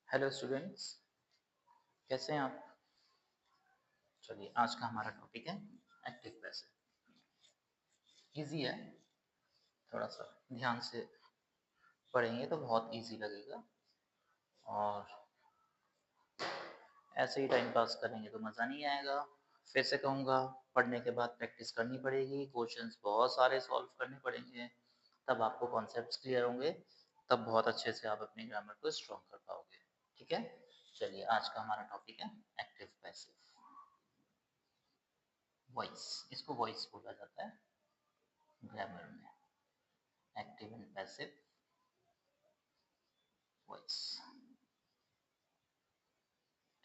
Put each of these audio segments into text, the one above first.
Hello students, कैसे हैं आप? चलिए, आज का हमारा टॉपिक है एक्टिव पैसिव। इजी है, थोड़ा सा ध्यान से पढ़ेंगे तो बहुत इजी लगेगा और ऐसे ही टाइम पास करेंगे तो मज़ा नहीं आएगा। फिर से कहूँगा, पढ़ने के बाद प्रैक्टिस करनी पड़ेगी, क्वेश्चंस बहुत सारे सॉल्व करने पड़ेंगे, तब आपको कॉन्सेप्ट्स क्लियर होंगे, तब बहुत अच्छे से आप अपनी ग्रामर को स्ट्रॉन्ग कर पाओगे। ठीक है, चलिए आज का हमारा टॉपिक है एक्टिव पैसिव। वॉइस, इसको वॉइस बोला जाता है ग्रामर में, एक्टिव एंड पैसिव वॉइस।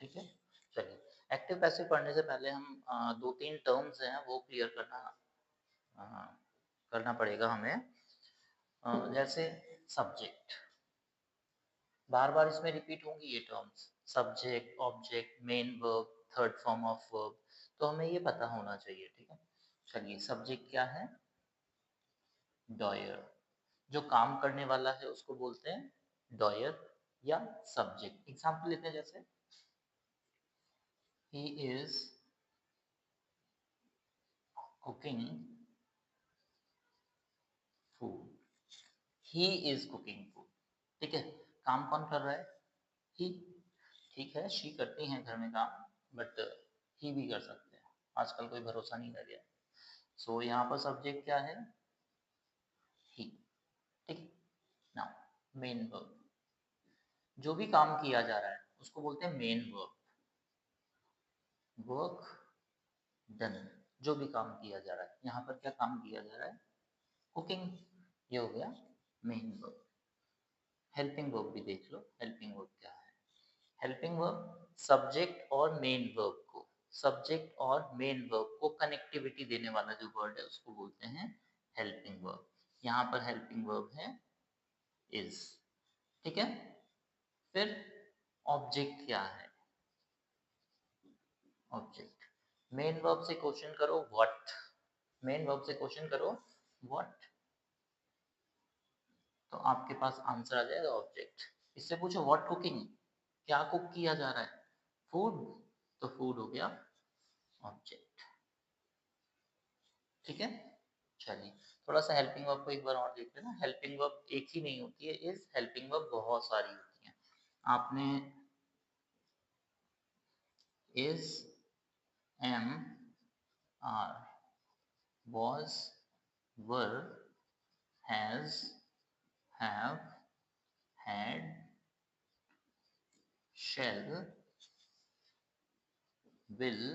ठीक है, चलिए एक्टिव पैसिव पढ़ने से पहले हम दो तीन टर्म्स हैं वो क्लियर अ, करना पड़ेगा हमें। जैसे सब्जेक्ट, बार बार इसमें रिपीट होंगी ये terms, subject, object, main verb, third form of verb, तो हमें ये पता होना चाहिए। ठीक है, चलिए सब्जेक्ट क्या है? डॉयर, जो काम करने वाला है उसको बोलते हैं डॉयर या सब्जेक्ट। एग्जाम्पल लेते हैं, जैसे he is cooking food, he is cooking food। ठीक है, काम कौन कर रहा है? he। ठीक है, she करती हैं घर में काम, बट he भी कर सकते हैं, आजकल कोई भरोसा नहीं रह गया। सो यहाँ पर सब्जेक्ट क्या है? he। ठीक, नाउ मेन वर्ब, जो भी काम किया जा रहा है उसको बोलते हैं मेन वर्ब। वर्क डन, जो भी काम किया जा रहा है, यहाँ पर क्या काम किया जा रहा है? कुकिंग, ये हो गया मेन वर्ब। हेल्पिंग वर्ब भी देख लो, हेल्पिंग वर्ब क्या है? हेल्पिंग वर्ब सब्जेक्ट और मेन वर्ब को, सब्जेक्ट और मेन वर्ब को कनेक्टिविटी देने वाला जो वर्ड है उसको बोलते हैं हेल्पिंग वर्ब। यहाँ पर हेल्पिंग वर्ब है इज। ठीक है, फिर ऑब्जेक्ट क्या है? ऑब्जेक्ट, मेन वर्ब से क्वेश्चन करो व्हाट, मेन वर्ब से क्वेश्चन करो व्हाट, तो आपके पास आंसर आ जाएगा ऑब्जेक्ट। इससे पूछो व्हाट कुकिंग, क्या कुक किया जा रहा है? फूड, तो फूड हो गया ऑब्जेक्ट। ठीक है, चलिए थोड़ा सा हेल्पिंग वर्ब को एक बार और देख लेना। हेल्पिंग वर्ब एक ही नहीं होती है, इस हेल्पिंग वर्ब बहुत सारी होती हैं। आपने is, am, are, was, were, has, have, had, shall, will,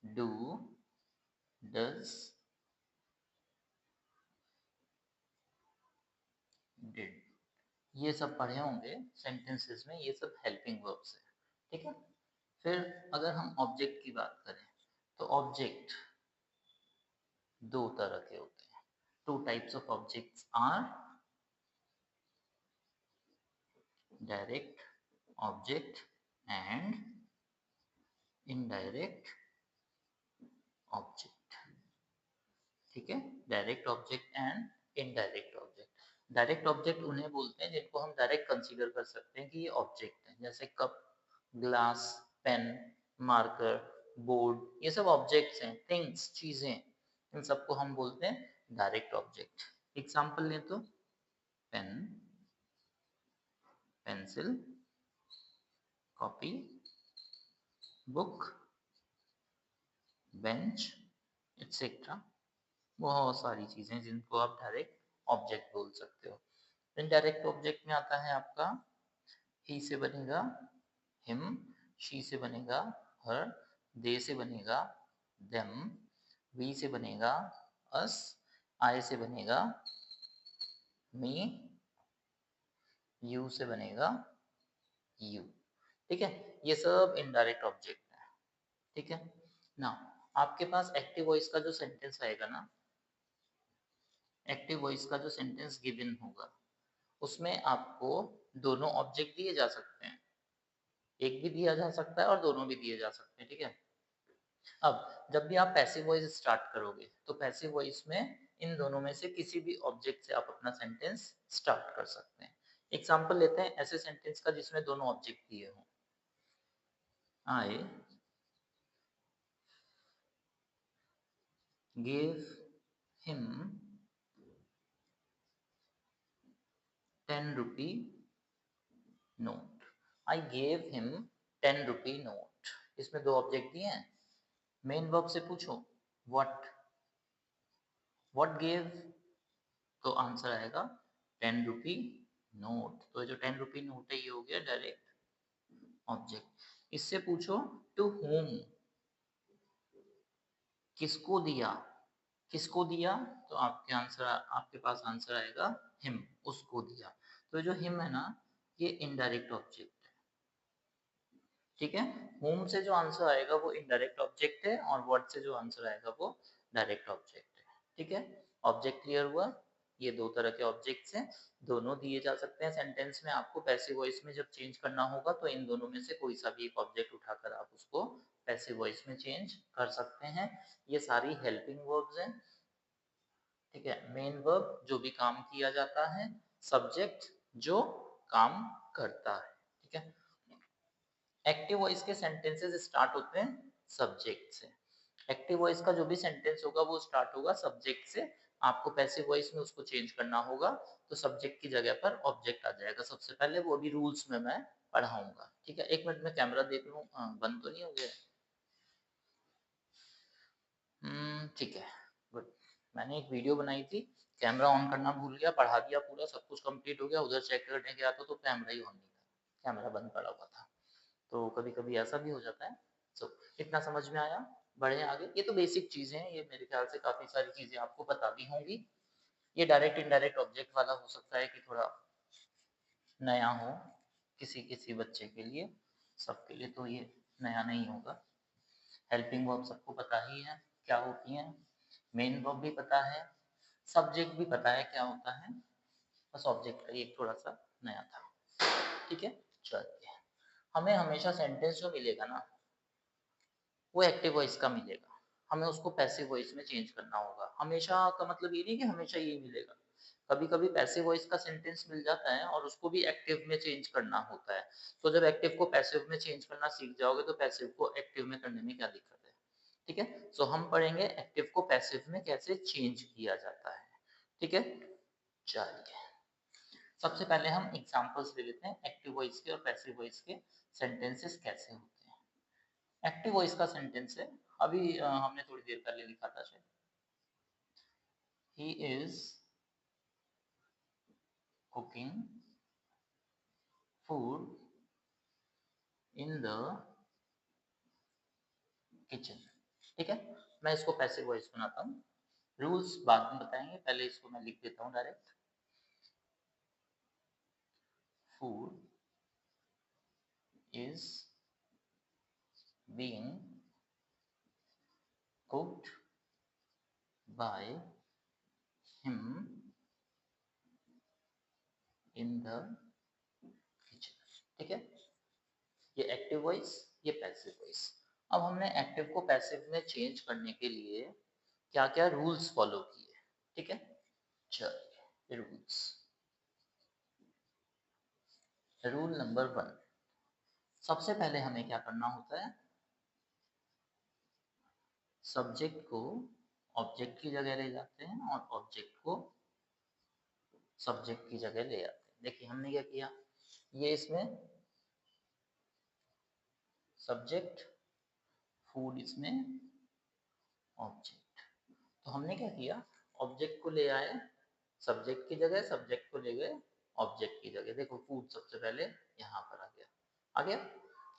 do, does, did, ये सब पढ़े होंगे सेंटेंसेस में, ये सब हेल्पिंग वर्ब्स है। ठीक है, फिर अगर हम ऑब्जेक्ट की बात करें तो ऑब्जेक्ट दो तरह के होते हैं। Two types of objects are direct object and indirect object. ठीक है, direct object and indirect object. Direct object उन्हें बोलते हैं जिनको हम डायरेक्ट कंसीडर कर सकते हैं कि ये ऑब्जेक्ट है, जैसे cup, glass, pen, marker, board, ये सब ऑब्जेक्ट्स हैं, थिंग्स, चीजें, इन सबको हम बोलते हैं डायरेक्ट ऑब्जेक्ट। एग्जाम्पल लें तो pen, pencil, copy, book, bench, etcetera, बहुत सारी चीजें जिनको आप डायरेक्ट ऑब्जेक्ट बोल सकते हो। इनडायरेक्ट ऑब्जेक्ट में आता है आपका ही से बनेगा हिम, शी से बनेगा हर, दे से बनेगा देम, वी से बनेगा अस, आई से बनेगा मी, यू से बनेगा यू। ठीक है, ये सब इनडायरेक्ट ऑब्जेक्ट है। ठीक है, ना आपके पास एक्टिव वॉइस का जो सेंटेंस आएगा ना, एक्टिव वॉइस का जो सेंटेंस गिवन होगा उसमें आपको दोनों ऑब्जेक्ट दिए जा सकते हैं, एक भी दिया जा सकता है और दोनों भी दिए जा सकते हैं। ठीक है, अब जब भी आप पैसिव वॉइस स्टार्ट करोगे तो पैसिव वॉइस में इन दोनों में से किसी भी ऑब्जेक्ट से आप अपना सेंटेंस स्टार्ट कर सकते हैं। एग्जाम्पल लेते हैं ऐसे सेंटेंस का जिसमें दोनों ऑब्जेक्ट दिए हों। I give him 10 rupee note। I gave him 10 rupee note। इसमें दो ऑब्जेक्ट दिए हैं। मेन वर्ब से पूछो व्हाट गेव, तो आंसर आएगा 10 rupee नोट। तो जो 10 rupee नोट है ये हो गया डायरेक्ट ऑब्जेक्ट। इससे पूछो टू होम, किसको दिया, किसको दिया, तो आपके पास आंसर आएगा हिम, उसको दिया। तो जो हिम है ना ये इनडायरेक्ट ऑब्जेक्ट है, ठीक है। होम से जो आंसर आएगा वो इनडायरेक्ट ऑब्जेक्ट है और व्हाट से जो आंसर आएगा वो डायरेक्ट ऑब्जेक्ट है, ठीक है। ऑब्जेक्ट क्लियर हुआ। ये दो तरह के ऑब्जेक्ट्स हैं, दोनों दिए जा सकते हैं सेंटेंस में। आपको पैसिव वॉइस में जब चेंज करना होगा तो इन दोनों में से कोई सा भी एक ऑब्जेक्ट उठाकर आप उसको पैसिव वॉइस में चेंज कर सकते हैं। ये सारी हेल्पिंग वर्ब्स हैं, ठीक है। मेन वर्ब जो भी काम किया जाता है, सब्जेक्ट जो काम करता है, ठीक है। एक्टिव वॉइस के सेंटेंसेस स्टार्ट होते हैं सब्जेक्ट से। एक्टिव वॉइस का जो भी सेंटेंस होगा वो स्टार्ट होगा सब्जेक्ट से। आपको पैसिव वॉइस में उसको चेंज करना होगा तो सब्जेक्ट की जगह पर ऑब्जेक्ट आ जाएगा सबसे पहले, वो भी रूल्स में मैं पढ़ाऊंगा, ठीक है। एक मिनट में कैमरा देख लूं, बंद तो नहीं हो गया? ठीक है, गुड। मैंने एक वीडियो बनाई थी, कैमरा ऑन करना भूल गया, पढ़ा दिया पूरा, सब कुछ कंप्लीट हो गया, उधर चेक करने गया तो कैमरा ही ऑन नहीं था, कैमरा बंद पड़ा हुआ था। तो कभी कभी ऐसा भी हो जाता है। सो इतना समझ में आया, बढ़े आगे। ये तो बेसिक चीजें हैं, ये मेरे ख्याल से काफी सारी चीजें आपको पता भी होंगी। ये डायरेक्ट इनडायरेक्ट ऑब्जेक्ट वाला हो सकता है कि थोड़ा नया हो किसी किसी बच्चे के लिए, सबके लिए तो ये नया नहीं होगा। हेल्पिंग वर्ब सबको पता ही है क्या होती है, मेन वर्ब भी पता है, सब्जेक्ट भी पता है क्या होता है, बस ऑब्जेक्ट का ये थोड़ा सा नया था, ठीक है। चलिए, हमें हमेशा सेंटेंस जो मिलेगा ना वो एक्टिव वॉइस का मिलेगा, हमें उसको पैसिव वॉइस में चेंज करना होगा। हमेशा का मतलब ये नहीं कि हमेशा ये मिलेगा, कभी कभी पैसिव वॉइस का सेंटेंस मिल जाता है और उसको भी एक्टिव में चेंज करना होता है। तो जब एक्टिव को पैसिव में चेंज करना सीख जाओगे तो पैसिव को एक्टिव में करने में क्या दिक्कत है, ठीक है। सो हम पढ़ेंगे एक्टिव को पैसिव में कैसे चेंज किया जाता है, ठीक है। चलिए, सबसे पहले हम एग्जांपल्स ले लेते हैं एक्टिव वॉइस के और पैसिव वॉइस के सेंटेंसेस कैसे होते हैं। एक्टिव वॉइस का सेंटेंस है, अभी हमने थोड़ी देर पहले लिखा था शायद, he is cooking food in the kitchen, ठीक है। मैं इसको पैसिव वॉइस बनाता हूँ, रूल्स बाद में बताएंगे, पहले इसको मैं लिख देता हूँ direct. Food is being cooked by him in the kitchen, ठीक है। ये एक्टिव वॉइस, ये पैसिव वॉइस। अब हमने एक्टिव को पैसिव में चेंज करने के लिए क्या क्या रूल्स फॉलो किए, ठीक है। चलिए, रूल्स। रूल नंबर 1, सबसे पहले हमें क्या करना होता है, सब्जेक्ट को ऑब्जेक्ट की जगह ले जाते हैं और ऑब्जेक्ट को सब्जेक्ट की जगह ले आते हैं। देखिए हमने क्या किया, ये इसमें सब्जेक्ट, फूड इसमें ऑब्जेक्ट। तो हमने क्या किया, ऑब्जेक्ट को ले आए सब्जेक्ट की जगह, सब्जेक्ट को ले गए ऑब्जेक्ट की जगह। देखो फूड सबसे पहले यहाँ पर आ गया, आ गया,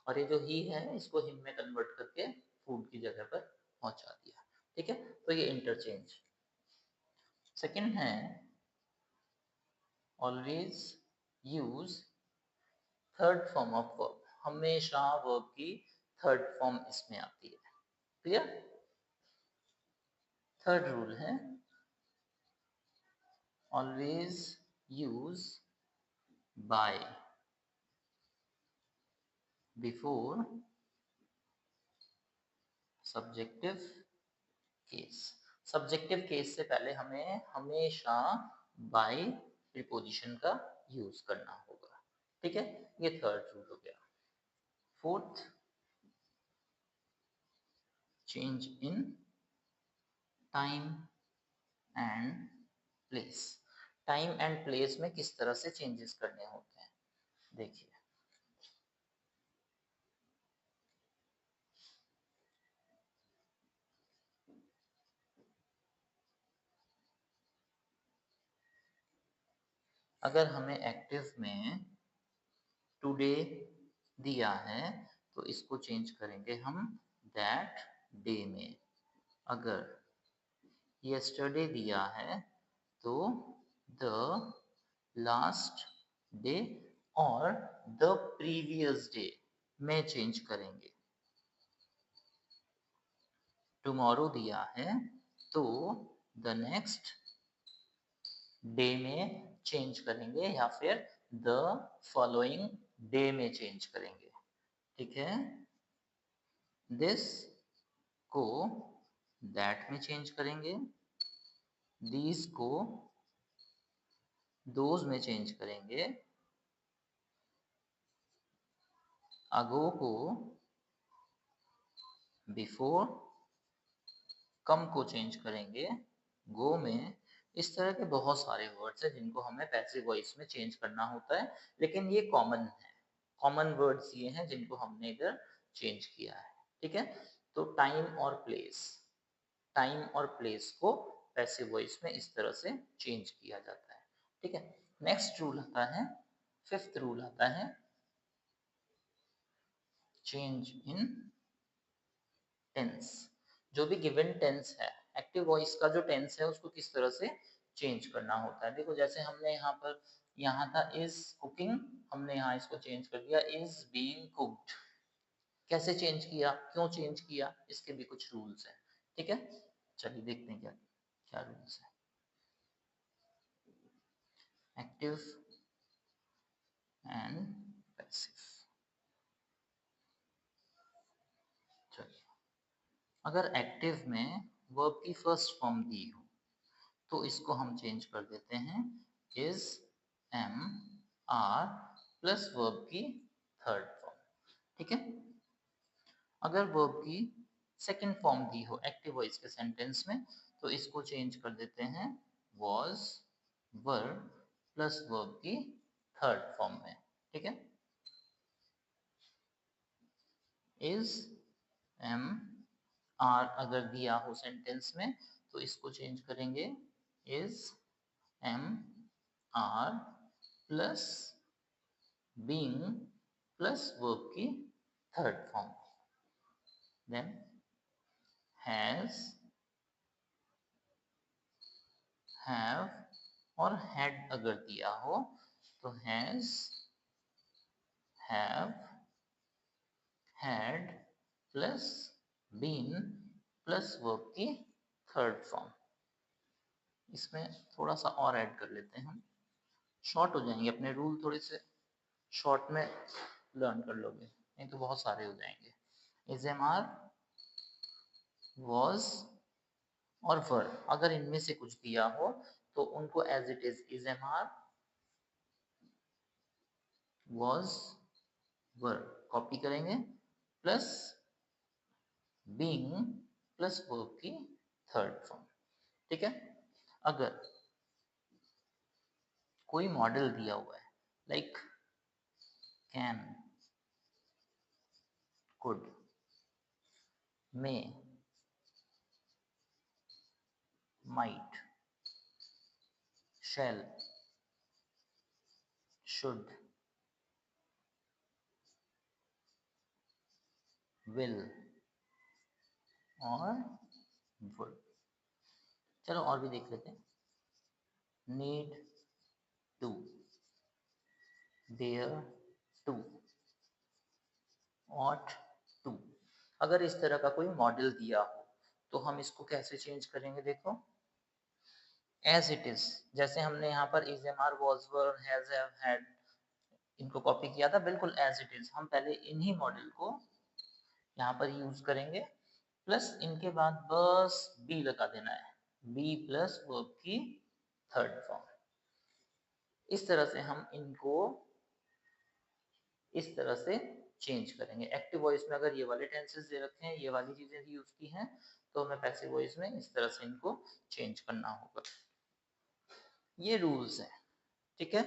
और ये जो ही है इसको हिम में कन्वर्ट करके फूड की जगह पर पहुंचा दिया, ठीक है। तो ये इंटरचेंज। सेकंड है always use third form of verb, हमेशा वर्ब की थर्ड फॉर्म इसमें आती है, क्लियर। थर्ड रूल है always use by before subjective case. Subjective case से पहले हमें हमेशा बाय प्रीपोजिशन का यूज करना ठीक है, ये थर्ड रूल हो गया। Fourth, change in time and place. Time and place में किस तरह से चेंजेस करने होते हैं, देखिए। अगर हमें एक्टिव में टुडे दिया है तो इसको चेंज करेंगे हम दैट डे में। अगर यस्टरडे दिया है तो द लास्ट डे और द प्रीवियस डे में चेंज करेंगे। टुमारो दिया है तो द नेक्स्ट डे में चेंज करेंगे या फिर द फॉलोइंग डे में चेंज करेंगे। ठीक है, दिस को दैट में चेंज करेंगे, दीज को दोज में चेंज करेंगे, अगो को बिफोर, कम को चेंज करेंगे गो में। इस तरह के बहुत सारे वर्ड्स हैं जिनको हमें पैसिव वॉइस में चेंज करना होता है, लेकिन ये कॉमन है, कॉमन वर्ड्स ये हैं जिनको हमने इधर चेंज किया है। ठीक है, तो टाइम और प्लेस, टाइम और प्लेस को पैसिव वॉइस में इस तरह से चेंज किया जाता है। ठीक है, नेक्स्ट रूल आता है, फिफ्थ रूल आता है चेंज इन टेंस। जो भी गिवन टेंस है, एक्टिव वॉइस का जो टेंस है उसको किस तरह से चेंज करना होता है। देखो जैसे हमने यहाँ पर, यहाँ था इज कुकिंग, हमने यहाँ इसको चेंज कर दिया इज बीइंग कुक्ड। कैसे चेंज किया, क्यों चेंज किया, इसके भी कुछ रूल्स हैं। ठीक है, चलिए देखते हैं क्या क्या रूल्स है। Active and passive. चलिए, अगर एक्टिव में वर्ब की फर्स्ट फॉर्म दी हो तो इसको हम चेंज कर देते हैं is am are plus verb की थर्ड फॉर्म। ठीक है, अगर वर्ब की सेकंड फॉर्म दी हो एक्टिव वॉइस के सेंटेंस में तो इसको चेंज कर देते हैं was were प्लस वर्ब की थर्ड फॉर्म में। ठीक है, इज एम आर अगर दिया हो सेंटेंस में तो इसको चेंज करेंगे is am are plus being plus verb की third form. Then has, have और हैड अगर दिया हो तो has, have, had plus been plus verb की थर्ड फॉर्म। इसमें थोड़ा सा और ऐड कर लेते हैं हम, शॉर्ट हो जाएंगे, अपने रूल थोड़े से शॉर्ट में लर्न कर लोगे, नहीं तो बहुत सारे हो जाएंगे। इज एम आर, वॉज और वर, अगर इनमें से कुछ दिया हो तो उनको as it is am are, was, were copy करेंगे प्लस बीइंग प्लस वर्ब की थर्ड फॉर्म। ठीक है, अगर कोई मॉडल दिया हुआ है like can, could, may, might, shall, should, will और वुड। चलो और भी देख लेते हैं, need to, dare to, ought to। अगर इस तरह का कोई मॉडल दिया हो तो हम इसको कैसे चेंज करेंगे, देखो एज इट इज। जैसे हमने यहाँ पर is am are was were has have had इनको कॉपी किया था, बिल्कुल एज इट इज हम पहले इन्हीं मॉडल को यहाँ पर यूज करेंगे, प्लस इनके बाद बस बी लगा देना है, बी प्लस वर्ब की थर्ड फॉर्म। इस तरह से हम इनको इस तरह से चेंज करेंगे। एक्टिव वॉइस में अगर ये वाले टेंसेस दे रखे हैं, ये वाली चीजें यूज की हैं, तो हमें पैसिव वॉइस में इस तरह से इनको चेंज करना होगा। ये रूल्स हैं, ठीक है,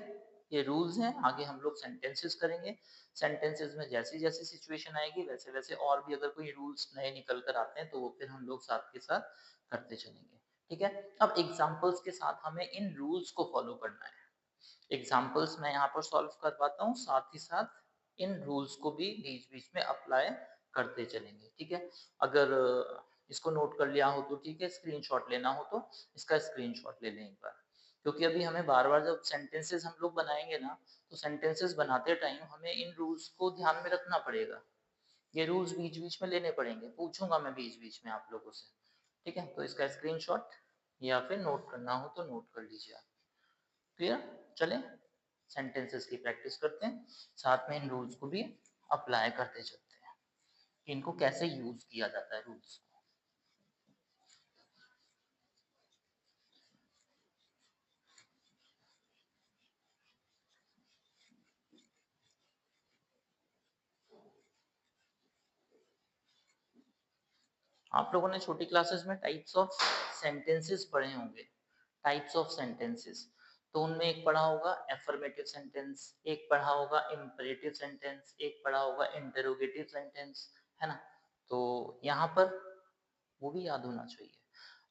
ये रूल्स हैं। आगे हम लोग सेंटेंसेस करेंगे। सेंटेंसेस में जैसी जैसी सिचुएशन आएगी वैसे वैसे और भी अगर कोई रूल्स नए निकल कर आते हैं तो वो फिर हम लोग साथ के साथ करते चलेंगे, ठीक है। अब एग्जांपल्स के साथ हमें इन रूल्स को फॉलो करना है। एग्जांपल्स मैं यहाँ पर सॉल्व करवाता हूँ, साथ ही साथ इन रूल्स को भी बीच बीच में अप्लाई करते चलेंगे, ठीक है। अगर इसको नोट कर लिया हो तो ठीक है, स्क्रीनशॉट लेना हो तो इसका स्क्रीनशॉट ले लें एक बार, क्योंकि अभी हमें बार बार जब सेंटेंसेस हम लोग बनाएंगे ना, तो सेंटेंसेस बनाते टाइम हमें इन रूल्स को ध्यान में रखना पड़ेगा। ये रूल्स बीच बीच में लेने पड़ेंगे, पूछूंगा मैं बीच बीच में आप लोगों से, ठीक है। तो इसका स्क्रीनशॉट या फिर नोट करना हो तो नोट कर लीजिए आप। क्लियर? चलें सेंटेंसेस की प्रैक्टिस करते हैं, साथ में इन रूल्स को भी अप्लाई करते चलते हैं कि इनको कैसे यूज किया जाता है रूल्स। आप लोगों ने छोटी क्लासेस में टाइप्स ऑफ सेंटेंसेस पढ़े होंगे, टाइप्स ऑफ सेंटेंसेस। तो उनमें एक पढ़ा होगा एफर्मेटिव सेंटेंस, एक पढ़ा होगा इम्परेटिव सेंटेंस, एक पढ़ा होगा इंटरोगेटिव सेंटेंस, है ना। तो यहाँ पर वो भी याद होना चाहिए।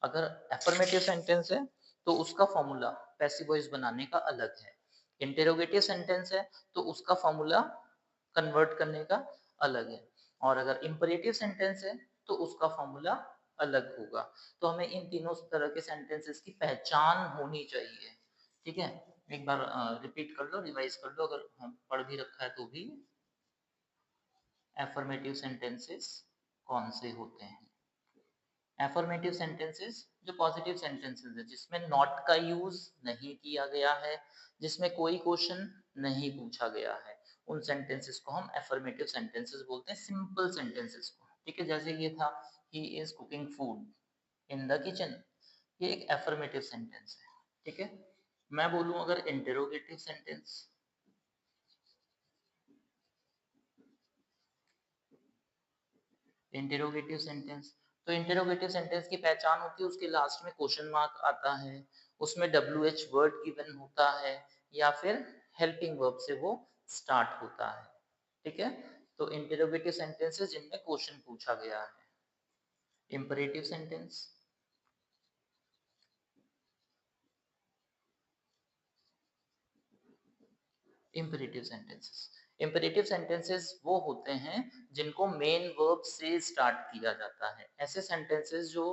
अगर एफर्मेटिव सेंटेंस है तो उसका फॉर्मूला पैसिव वॉइस बनाने का अलग है। इंटरोगेटिव सेंटेंस है तो उसका फॉर्मूला कन्वर्ट करने का अलग है। और अगर इंपरेटिव सेंटेंस है तो उसका फॉर्मूला अलग होगा। तो हमें इन तीनों तरह के सेंटेंसेस की पहचान होनी चाहिए, ठीक है। एक बार रिपीट कर लो, रिवाइज कर लो, अगर हम पढ़ भी रखा है तो भी। एफर्मेटिव सेंटेंसेस कौन से होते हैं? एफर्मेटिव सेंटेंसेस जो पॉजिटिव सेंटेंसेस है, जिसमें नॉट का यूज नहीं किया गया है, जिसमें कोई क्वेश्चन नहीं पूछा गया है, उन सेंटेंसेस को हम एफर्मेटिव सेंटेंसेस बोलते हैं, सिंपल सेंटेंसेस को, ठीक है। जैसे ये था, he is cooking food in the kitchen, ये एक एफर्मेटिव सेंटेंस है, ठीक है। मैं बोलूं अगर इंटरोगेटिव सेंटेंस, इंटेरोगेटिव सेंटेंस, तो इंटेरोगेटिव सेंटेंस की पहचान होती है उसके लास्ट में क्वेश्चन मार्क आता है, उसमें WH वर्ड गिवन होता है, या फिर हेल्पिंग वर्ब से वो स्टार्ट होता है, ठीक है। तो इंटेरोगेटिव सेंटेंसेस जिनमें क्वेश्चन पूछा गया है। Imperative sentence, imperative sentences, imperative sentences वो होते हैं जिनको मेन वर्ब से स्टार्ट किया जाता है। ऐसे सेंटेंसेस जो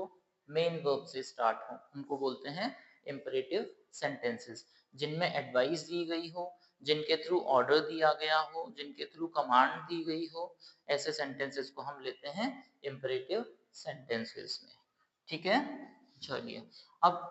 मेन वर्ब से स्टार्ट हो उनको बोलते हैं इंपरेटिव सेंटेंसेस। जिनमें एडवाइस दी गई हो, जिनके थ्रू ऑर्डर दिया गया हो, जिनके थ्रू कमांड दी गई हो, ऐसे सेंटेंसेस को हम लेते हैं इंपरेटिव सेंटेंसेस में, ठीक है। चलिए, अब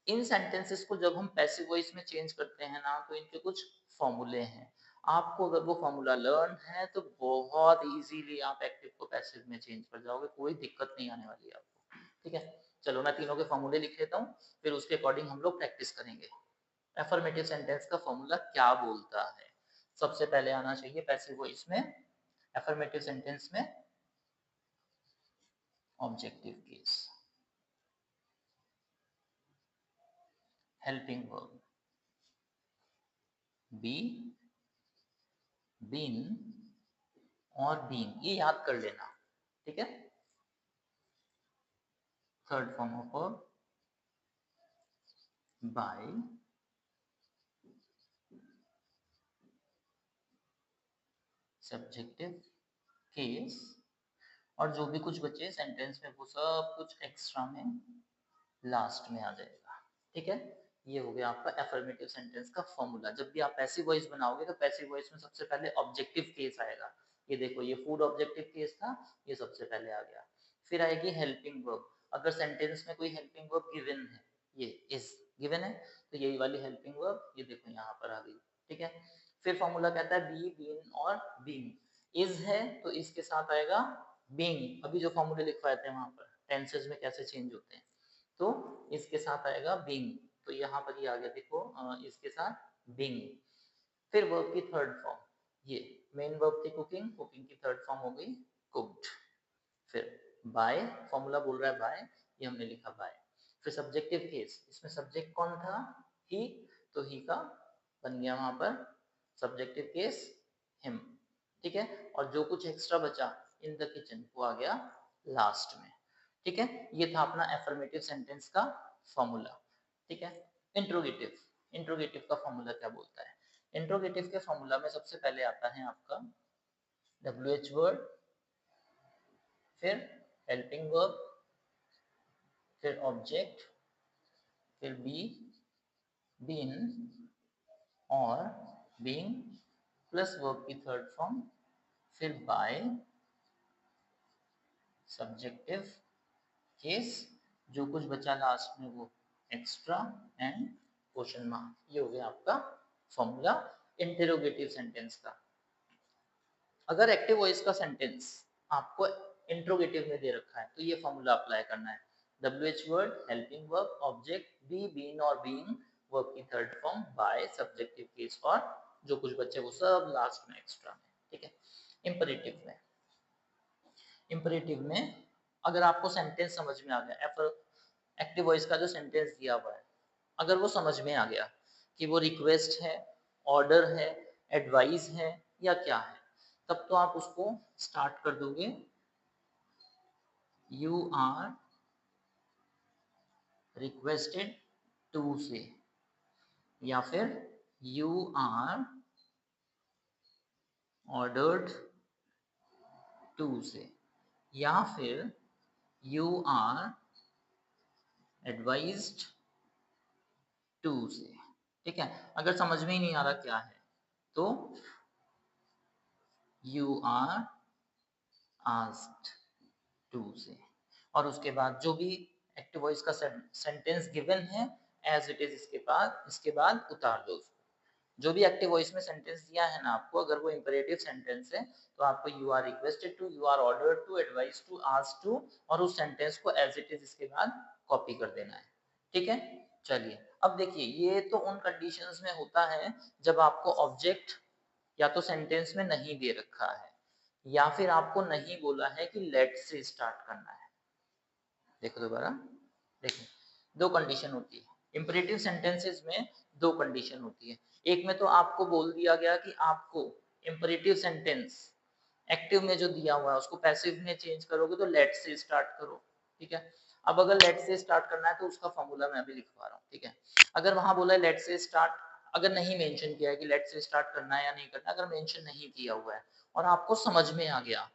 इन सेंटेंसेस को जब हम पैसिव वॉइस में चेंज करते हैं ना, तो इनके कुछ फॉर्मूले हैं। आपको अगर वो फॉर्मूला लर्न है तो बहुत इजीली आप एक्टिव को पैसिव में चेंज कर जाओगे, कोई दिक्कत नहीं आने वाली है आपको, ठीक है। चलो मैं तीनों के फॉर्मूले लिख लेता हूँ, फिर उसके अकॉर्डिंग हम लोग प्रैक्टिस करेंगे। एफर्मेटिव सेंटेंस का फॉर्मूला क्या बोलता है? सबसे पहले आना चाहिए पैसिव वॉइस में, एफर्मेटिव सेंटेंस में objective case, helping verb, be, been और बीइंग, ये याद कर लेना, ठीक है। Third form of verb by, subjective case, और जो भी कुछ बचे सेंटेंस में वो सब कुछ एक्स्ट्रा में लास्ट में आ जाएगा, ठीक है। ये हो गया आपका एफर्मेटिव सेंटेंस का फॉर्मूला। जब भी आप पैसिव वॉइस बनाओगे तो पैसिव वॉइस में सबसे पहले ऑब्जेक्टिव केस आएगा। ये देखो, ये फूड ऑब्जेक्टिव केस था, ये सबसे पहले आ गया। फिर आएगी हेल्पिंग वर्ब, अगर सेंटेंस में कोई हेल्पिंग वर्ब गिवन है, ये इज गिवन है, तो यही वाली हेल्पिंग वर्ब ये देखो यहाँ पर आ गई, ठीक है। फिर फॉर्मूला कहता है बी, बीन और बीइंग। इज है तो इसके साथ आएगा बीइंग, अभी जो फॉर्मूले लिखवाए थे वहां पर टेंसेस में कैसे चेंज होते हैं, तो इसके साथ आएगा बीइंग, तो यहाँ पर ये आ गया देखो, इसके साथ बीइंग। फिर वर्ब की थर्ड फॉर्म, ये मेन वर्ब थी कुकिंग, कुकिंग की थर्ड फॉर्म हो गई कुक्ड। फिर बाय, फॉर्मूला बोल रहा है बाय, ये हमने लिखा बाय। फिर सब्जेक्टिव केस, इसमें सब्जेक्ट कौन था, ही, तो ही का बन गया वहां पर सब्जेक्टिव केस हिम, ठीक है। और जो कुछ एक्स्ट्रा बचा इन द किचन वो आ गया लास्ट में, ठीक है। ये था अपना एफर्मेटिव सेंटेंस का फॉर्मूला, ठीक है। इंट्रोगेटिव, इंट्रोगेटिव का फॉर्मूला क्या बोलता है, इंट्रोगेटिव के फॉर्मूला में सबसे पहले आता है आपका WH वर्ड, फिर हेल्पिंग वर्ब, फिर ऑब्जेक्ट, फिर बी, बीन और बीइंग प्लस वर्ब की थर्ड फॉर्म, फिर बाय, सब्जेक्टिव केस, जो कुछ बचा लास्ट में वो एक्स्ट्रा एंड क्वेश्चन मार्क। ये हो गया आपका फॉर्मूला इंटेरोगेटिव सेंटेंस का। अगर एक्टिव वॉइस का सेंटेंस आपको इंट्रोगेटिव में दे रखा है तो ये फॉर्मूला अप्लाई करना है, WH word, helping verb, object, be, been और बीइंग, वर्ब की third form, by, subjective case और जो कुछ बचे वो सब लास्ट में एक्स्ट्रा में, ठीक है। इंपरेटिव में, इंपरेटिव में अगर आपको सेंटेंस समझ में आ गया, एक्टिव वॉइस का जो सेंटेंस दिया हुआ है अगर वो समझ में आ गया कि वो रिक्वेस्ट है, ऑर्डर है, एडवाइस है या क्या है, तब तो आप उसको स्टार्ट कर दोगे यू आर रिक्वेस्टेड टू से, या फिर यू आर ऑर्डर्ड टू से, या फिर यू आर एडवाइज्ड टू से, ठीक है। अगर समझ में ही नहीं आ रहा क्या है तो यू आर आस्क्ड टू से, और उसके बाद जो भी एक्टिव वॉइस का सेंटेंस गिवन है एज इट इज इसके बाद उतार दो उसको। जो भी एक्टिव वॉइस में सेंटेंस दिया है ना आपको, अगर वो इंपेरेटिव सेंटेंस है तो आपको you are requested to, you are ordered to, advice to, asked to और उस सेंटेंस को एज इट इज इसके बाद कॉपी कर देना है, ठीक है। चलिए अब देखिए, ये तो उन कंडीशंस में होता है जब आपको ऑब्जेक्ट या तो सेंटेंस में नहीं दे रखा है या फिर आपको नहीं बोला है कि लेट से स्टार्ट करना है। देखो दोबारा, देखिए दो कंडीशन होती है इंपरेटिव सेंटेंसेस में, दो कंडीशन होती है। एक में तो आपको बोल दिया गया कि आपको इंपरेटिव सेंटेंस एक्टिव में जो दिया हुआ है उसको पैसिव में चेंज करोगे तो लेट से स्टार्ट करो, ठीक है। अब अगर लेट से स्टार्ट करना है तो उसका फॉर्मूला मैं अभी लिखवा रहा हूँ, ठीक है। अगर वहां बोला है लेट से स्टार्ट, अगर नहीं मेंशन किया है कि लेट से स्टार्ट करना है या नहीं करना, अगर मेंशन नहीं किया हुआ है और आपको समझ में आ गया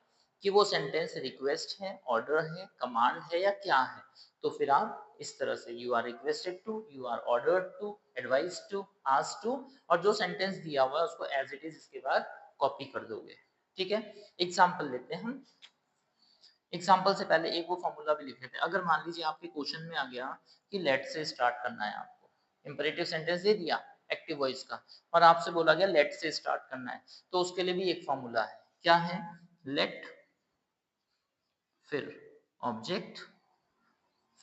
कि वो सेंटेंस रिक्वेस्ट है, ऑर्डर है, कमांड है या क्या है, तो फिर आप इस तरह से you are requested to, you are ordered to, advice to, asked to और जो सेंटेंस दिया हुआ है उसको एज इट इज इसके बाद कॉपी कर दोगे, ठीक है। एग्जाम्पल लेते हैं हम, एग्जाम्पल से पहले एक वो फॉर्मूला भी लिख लेते हैं। अगर मान लीजिए आपके क्वेश्चन में आ गया कि लेट से स्टार्ट करना है आपको, इंपरेटिव सेंटेंस दे दिया एक्टिव वॉइस का और आपसे बोला गया लेट से स्टार्ट करना है, तो उसके लिए भी एक फॉर्मूला है, क्या है, लेट, फिर ऑब्जेक्ट,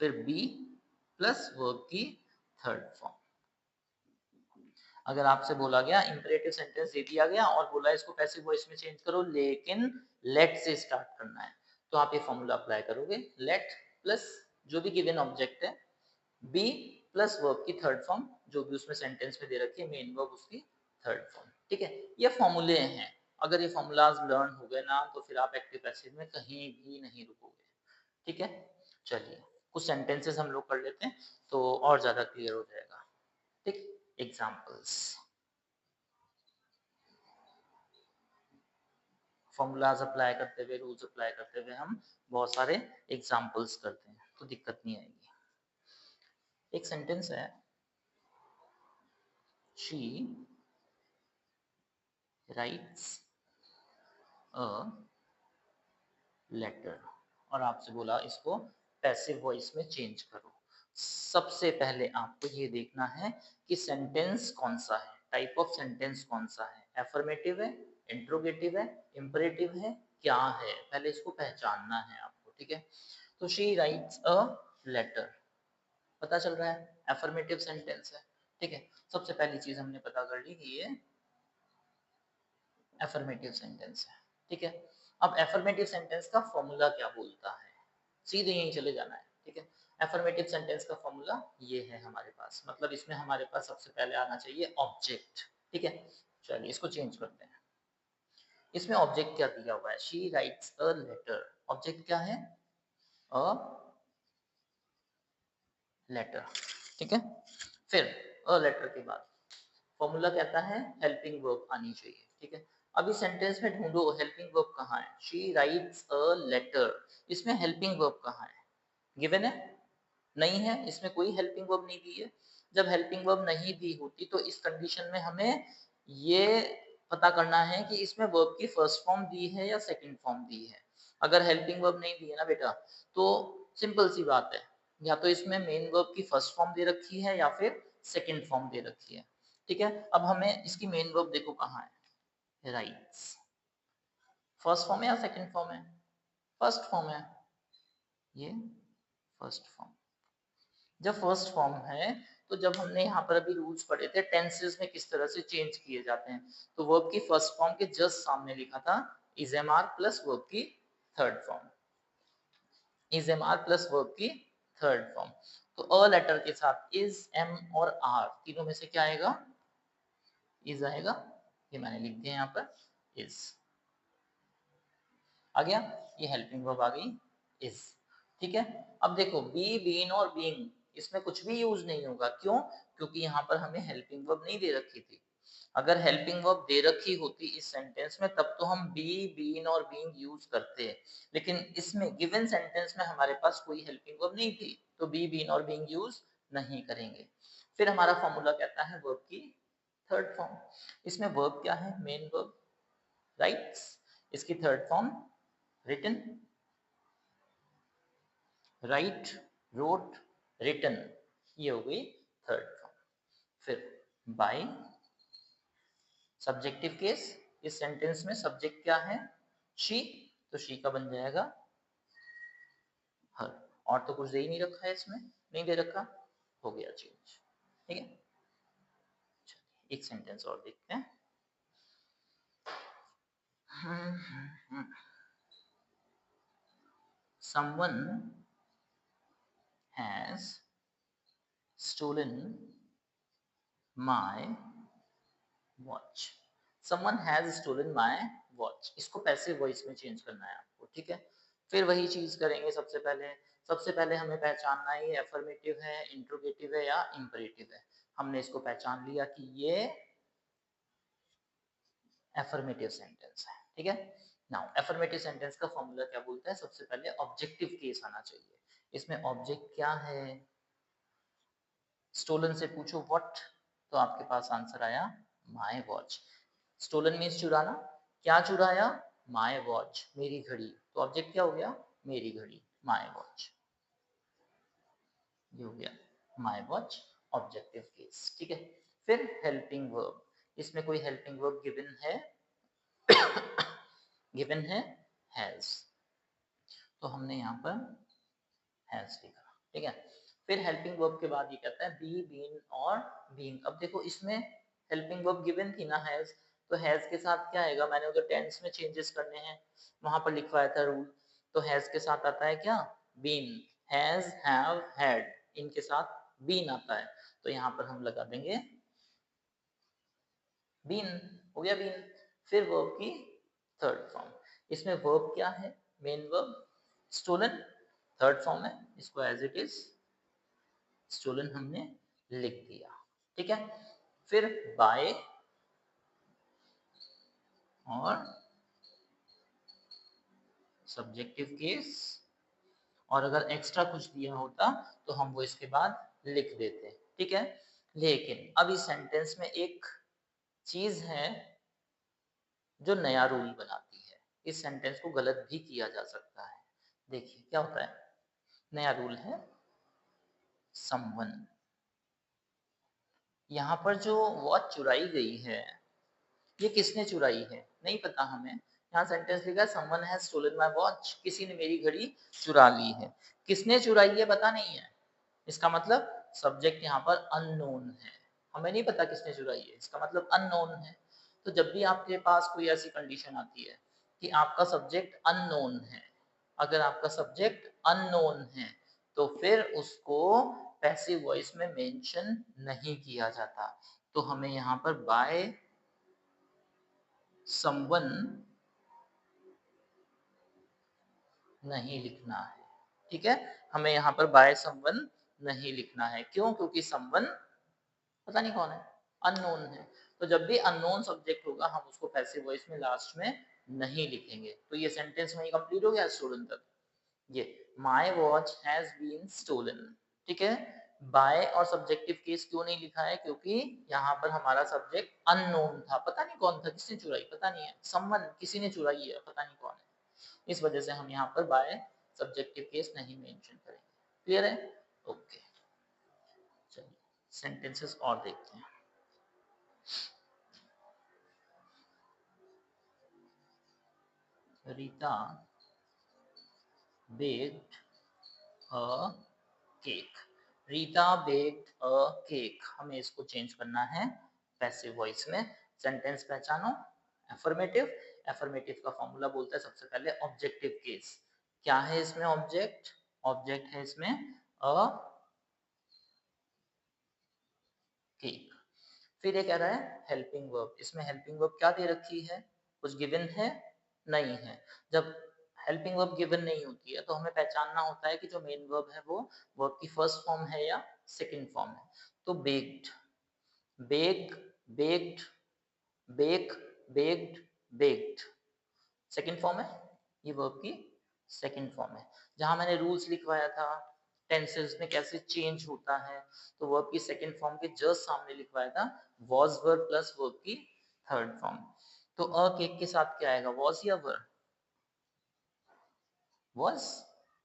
फिर बी प्लस वर्ब की थर्ड फॉर्म। अगर आपसे बोला गया इंपरेटिव सेंटेंस दे दिया गया और बोला इसको पैसिव वॉइस में चेंज करो लेकिन लेट से स्टार्ट करना है, तो आप ये फॉर्मूला अप्लाई करोगे, लेट प्लस जो भी गिवन ऑब्जेक्ट है, बी प्लस वर्ब की थर्ड फॉर्म, जो भी उसमें सेंटेंस में दे रखी है मेन वर्ब उसकी थर्ड फॉर्म, ठीक है। ये फॉर्मूले हैं, अगर ये फॉर्मूलाज लर्न हो गए ना तो फिर आप एक्टिव पैसिव में कहीं भी नहीं रुकोगे, ठीक है। चलिए कुछ सेंटेंसेस हम लोग कर लेते हैं तो और ज्यादा क्लियर हो जाएगा, ठीक। एग्जाम्पल्स, फॉर्मूलाज अप्लाई करते हुए, रूल्स अप्लाई करते हुए हम बहुत सारे एग्जाम्पल्स करते हैं तो दिक्कत नहीं आएगी। एक सेंटेंस है, शी राइट्स अ लेटर, और आपसे बोला इसको पैसिव वॉइस में चेंज करो। सबसे पहले आपको ये देखना है कि सेंटेंस कौन सा है, टाइप ऑफ सेंटेंस कौन सा है, एफर्मेटिव है, इंट्रोगेटिव है, इंपरेटिव है, क्या है, पहले इसको पहचानना है आपको, ठीक है। तो शी राइट्स अ लेटर, पता चल रहा है एफर्मेटिव सेंटेंस है, ठीक है। सबसे पहली चीज हमने पता कर ली कि ये एफर्मेटिव सेंटेंस है, ठीक है। अब एफर्मेटिव सेंटेंस का फॉर्मूला क्या बोलता है, सीधे यहीं चले जाना है, ठीक है। एफर्मेटिव सेंटेंस का फॉर्मूला ये है हमारे पास, मतलब इसमें हमारे पास सबसे पहले आना चाहिए ऑब्जेक्ट, ठीक है। चलिए इसको चेंज करते हैं। इसमें ऑब्जेक्ट क्या दिया हुआ है, she writes a letter, object क्या है, अ लेटर, ठीक है। फिर अ लेटर के बाद फॉर्मूला कहता है हेल्पिंग वर्ब आनी चाहिए, ठीक है। अब इस सेंटेंस में ढूंढो हेल्पिंग वर्ब कहाँ है, शी राइट्स अ लेटर, इसमें हेल्पिंग वर्ब कहाँ है, गिवन है, नहीं है, इसमें कोई हेल्पिंग वर्ब नहीं दी है। जब हेल्पिंग वर्ब नहीं दी होती तो इस कंडीशन में हमें ये पता करना है कि इसमें वर्ब की फर्स्ट फॉर्म दी है या सेकंड फॉर्म दी है। अगर हेल्पिंग वर्ब नहीं दी है ना बेटा, तो सिंपल सी बात है, या तो इसमें मेन वर्ब की फर्स्ट फॉर्म दे रखी है या फिर सेकंड फॉर्म दे रखी है, ठीक है। अब हमें इसकी मेन वर्ब देखो कहाँ है, राइट्स, फर्स्ट फॉर्म है या सेकंड फॉर्म है, फर्स्ट फॉर्म है, ये फर्स्ट फॉर्म। जब फर्स्ट फॉर्म है तो जब हमने यहाँ पर अभी रूल्स पढ़े थे टेंसेस में किस तरह से चेंज किए जाते हैं, तो वर्ब की फर्स्ट फॉर्म के जस्ट सामने लिखा था is am are plus verb की third form, is am are plus verb की थर्ड फॉर्म। तो अ लेटर के साथ इज एम और आर तीनों में से क्या आएगा, इज आएगा, ये मैंने लिख दिया यहाँ पर इज आ गया, ये हेल्पिंग वर्ब आ गई इज, ठीक है। अब देखो बी बीन और बीइंग, इसमें कुछ भी यूज नहीं होगा, क्यों, क्योंकि यहाँ पर हमें हेल्पिंग वर्ब नहीं दे रखी थी। अगर हेल्पिंग वर्ब दे रखी होती इस सेंटेंस में तब तो हम बी बीन और बीइंग यूज करते, लेकिन इसमें गिवन सेंटेंस में हमारे पास कोई हेल्पिंग वर्ब नहीं थी तो बी बीन और बीइंग यूज नहीं करेंगे। फिर हमारा फॉर्मूला कहता है वर्ब की थर्ड फॉर्म, इसमें वर्ब क्या है, मेन वर्ब राइट्स, इसकी third form written, write, wrote, written, ये हो गई थर्ड फॉर्म। फिर बाय, सब्जेक्टिव केस, इस सेंटेंस में सब्जेक्ट क्या है, शी, तो शी का बन जाएगा हर, और तो कुछ दे ही नहीं रखा है इसमें, नहीं दे रखा, हो गया चेंज, ठीक है। एक सेंटेंस और देखते हैं। Someone has stolen my watch, someone has stolen my watch, इसको पैसिव वॉइस में चेंज करना है आपको, ठीक है। फिर वही चीज करेंगे, सबसे पहले हमें पहचानना है ये एफर्मेटिव है, इंट्रोगेटिव है या इंपरेटिव है। हमने इसको पहचान लिया कि ये एफर्मेटिव सेंटेंस है, ठीक है। नाउ एफर्मेटिव सेंटेंस का फॉर्मूला क्या बोलता है, सबसे पहले ऑब्जेक्टिव केस आना चाहिए। इसमें ऑब्जेक्ट क्या है, स्टोलन से पूछो व्हाट, तो आपके पास आंसर आया माय वॉच। स्टोलन मीन्स चुराना, क्या चुराया, माय वॉच, मेरी घड़ी, तो ऑब्जेक्ट क्या हो गया, मेरी घड़ी, माय वॉच, ये हो गया माय वॉच, ऑब्जेक्टिव केस, ठीक है। फिर हेल्पिंग वर्ब, इसमें कोई हेल्पिंग वर्ब गिवन है गिवन है हैज, तो हमने यहाँ पर हैज लिखा, ठीक है। फिर हेल्पिंग वर्ब के बाद ये कहता है बी बीन और बीइंग। अब देखो इसमें हेल्पिंग वर्ब गिवन थी ना हैज, तो हैज के साथ क्या आएगा, मैंने उधर टेंस में चेंजेस करने हैं, वहां पर लिखवाया था रूल, तो हैज के साथ आता है क्या, बीन, हैज, हैव, हैड, इनके साथ बीन आता है, तो यहाँ पर हम लगा देंगे बीन, हो गया बीन। फिर वर्ब की थर्ड फॉर्म, इसमें वर्ब क्या है, main verb stolen, third form है, इसको एज इट इज स्टोलन हमने लिख दिया, ठीक है। फिर बाय और सब्जेक्टिव केस, और अगर एक्स्ट्रा कुछ दिया होता तो हम वो इसके बाद लिख देते, ठीक है। लेकिन अब इस सेंटेंस में एक चीज है जो नया रूल बनाती है, इस सेंटेंस को गलत भी किया जा सकता है। देखिए क्या होता है, नया रूल है समवन, यहाँ पर जो वॉच चुराई गई है ये किसने चुराई है नहीं पता हमें, यहाँ सेंटेंस लिखा है someone has stolen my watch, किसी ने मेरी घड़ी चुरा ली है, किसने चुराई है पता नहीं है, इसका मतलब सब्जेक्ट यहाँ पर अननोन है, हमें नहीं पता किसने चुराई है, इसका मतलब अननोन है। तो जब भी आपके पास कोई ऐसी कंडीशन आती है कि आपका सब्जेक्ट अननोन है, अगर आपका सब्जेक्ट अननोन है तो फिर उसको पैसिव वॉइस में मेंशन नहीं किया जाता। तो हमें यहाँ पर बाय समवन नहीं लिखना है, ठीक है। हमें यहाँ पर बाय समवन नहीं लिखना है, क्यों? क्योंकि समवन पता नहीं कौन है, अननोन है। तो जब भी अननोन सब्जेक्ट होगा हम उसको पैसिव वॉइस में लास्ट में नहीं लिखेंगे। तो ये सेंटेंस वहीं कंप्लीट हो गया स्टूडेंट तक। ये my watch has been stolen, ठीक है। बाय और सब्जेक्टिव केस क्यों नहीं लिखा है? क्योंकि यहाँ पर हमारा सब्जेक्ट अननोन था, पता नहीं कौन था, किसने चुराई पता नहीं है, समवन किसी ने चुराई है, पता नहीं कौन है। इस वजह से हम यहाँ पर बाय सब्जेक्टिव केस नहीं मेंशन करेंगे। क्लियर है? ओके, चलिए सेंटेंसेस और देखते हैं। Rita baked a cake. Rita baked a cake, हमें इसको चेंज करना है पैसिव वॉइस में। सेंटेंस पहचानो, एफर्मेटिव। एफर्मेटिव का फॉर्मूला बोलता है सबसे पहले ऑब्जेक्टिव केस। क्या है इसमें ऑब्जेक्ट? ऑब्जेक्ट है इसमें अ केक। फिर ये कह रहा है हेल्पिंग वर्ब। इसमें हेल्पिंग वर्ब क्या दे रखी है? कुछ गिवन है? नहीं है। जब हेल्पिंग वर्ब गिवन नहीं होती है तो हमें पहचानना होता है कि जो मेन वर्ब है वो वर्ब की फर्स्ट फॉर्म है या सेकंड फॉर्म है। तो baked, bake, baked, bake, baked, baked second form है, ये वर्ब की सेकंड फॉर्म है। जहां मैंने रूल्स लिखवाया था टेंसेस में कैसे चेंज होता है, तो वर्ब की सेकंड फॉर्म के जस्ट सामने लिखवाया था वॉज वर्ब प्लस वर्ब की थर्ड फॉर्म। तो अ केक के साथ क्या आएगा? वॉज या वर? वॉज,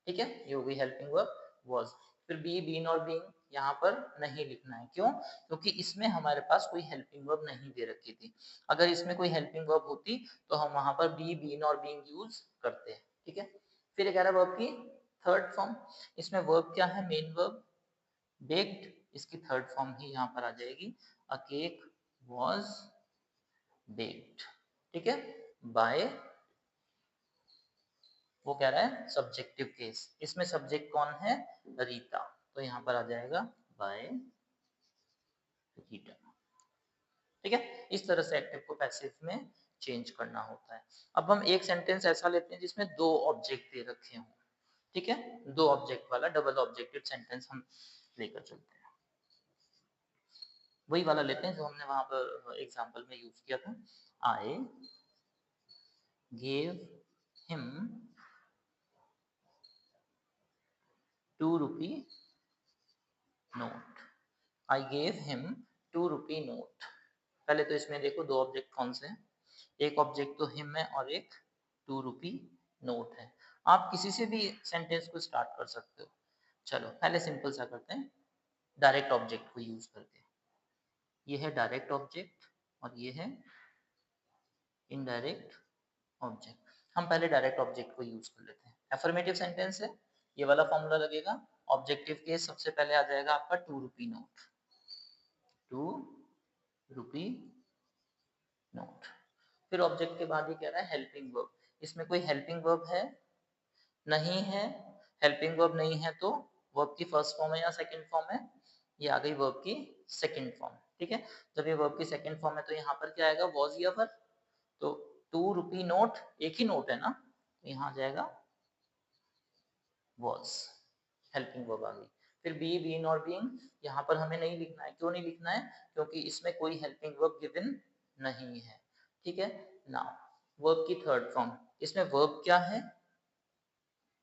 ठीक है, ये हो गई हेल्पिंग वर्ब वॉज। फिर बी, बीन और बीइंग यहाँ पर नहीं लिखना है, क्यों? क्योंकि इसमें हमारे पास कोई हेल्पिंग वर्ब नहीं दे रखी थी। अगर इसमें कोई हेल्पिंग वर्ब होती तो हम वहां पर बी, बीन और बीइंग यूज करते हैं, ठीक है। फिर कह रहा है वर्ब की थर्ड फॉर्म। इसमें वर्ब क्या है? मेन वर्ब बेक्ड, इसकी थर्ड फॉर्म ही यहाँ पर आ जाएगी अ केक वॉज बेक्ड, ठीक है, बाय, वो कह रहा है सब्जेक्टिव केस। इसमें सब्जेक्ट कौन है? रीता, तो यहाँ पर आ जाएगा बाय रीटा, ठीक है। इस तरह से एक्टिव को पैसिव में चेंज करना होता है। अब हम एक सेंटेंस ऐसा लेते हैं जिसमें दो ऑब्जेक्ट दे रखे हों, ठीक है, दो ऑब्जेक्ट वाला डबल ऑब्जेक्टिव सेंटेंस हम लेकर चलते हैं। वही वाला लेते हैं जो हमने वहां पर एग्जाम्पल में यूज किया था। I gave him 2 rupee note. I gave him 2 rupee note. पहले तो इसमें देखो दो ऑब्जेक्ट कौन से हैं? एक ऑब्जेक्ट तो हिम है और एक 2 रुपी नोट है। आप किसी से भी सेंटेंस को स्टार्ट कर सकते हो। चलो पहले सिंपल सा करते हैं डायरेक्ट ऑब्जेक्ट को यूज करके। ये है डायरेक्ट ऑब्जेक्ट और ये है इनडायरेक्ट ऑब्जेक्ट। हम पहले डायरेक्ट ऑब्जेक्ट को यूज कर लेते हैं। एफर्मेटिव सेंटेंस है, ये वाला फॉर्मूला लगेगा। ऑब्जेक्टिव केस सबसे पहले आ जाएगा आपका 2 रुपी नोट, 2 रुपी नोट। फिर ऑब्जेक्ट के बाद ये कह रहा है हेल्पिंग वर्ब। इसमें कोई हेल्पिंग वर्ब है? नहीं है। हेल्पिंग वर्ब नहीं है तो वर्ब की फर्स्ट फॉर्म है या सेकंड फॉर्म है? ये आ गई वर्ब की सेकंड फॉर्म, ठीक है। जब ये वर्ब की सेकंड फॉर्म है तो यहाँ पर क्या आएगा? वॉज या वर? तो 2 रुपी नोट एक ही नोट है ना, तो यहाँ आ जाएगा वॉज, हेल्पिंग वर्ब आ गई। फिर बी, बीन और बीइंग यहाँ पर हमें नहीं लिखना है। क्यों नहीं लिखना है? क्योंकि इसमें कोई हेल्पिंग वर्ब गिवन नहीं है, ठीक है। नाउ वर्ब की थर्ड फॉर्म। इसमें वर्ब क्या है?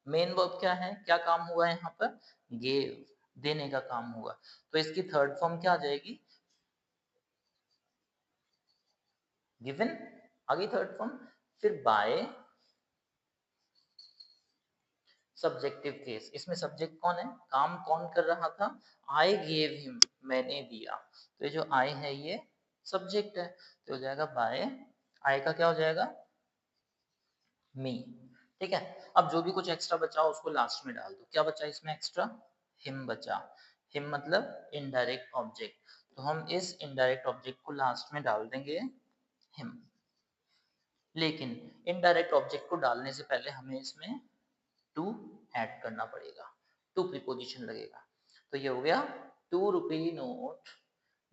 मेन वर्ब क्या है? क्या काम हुआ है यहाँ पर? गेव, देने का काम हुआ। तो इसकी थर्ड फॉर्म क्या आ जाएगी? गिवन, आ गई थर्ड फॉर्म। फिर बाय सब्जेक्टिव केस। इसमें सब्जेक्ट कौन है? काम कौन कर रहा था? आई गेव हिम, मैंने दिया। तो ये जो आई है ये सब्जेक्ट है, तो हो जाएगा बाय, आई का क्या हो जाएगा? मी, ठीक है। अब जो भी कुछ एक्स्ट्रा बचा उसको लास्ट में डाल दो। क्या बचा इसमें एक्स्ट्रा? हिम बचा। हिम मतलब इनडायरेक्ट ऑब्जेक्ट, तो हम इस इनडायरेक्ट ऑब्जेक्ट को लास्ट में डाल देंगे हिम। लेकिन इनडायरेक्ट ऑब्जेक्ट को डालने से पहले हमें इसमें टू ऐड करना पड़ेगा, टू प्रीपोजिशन लगेगा। तो ये हो गया 2 rupee note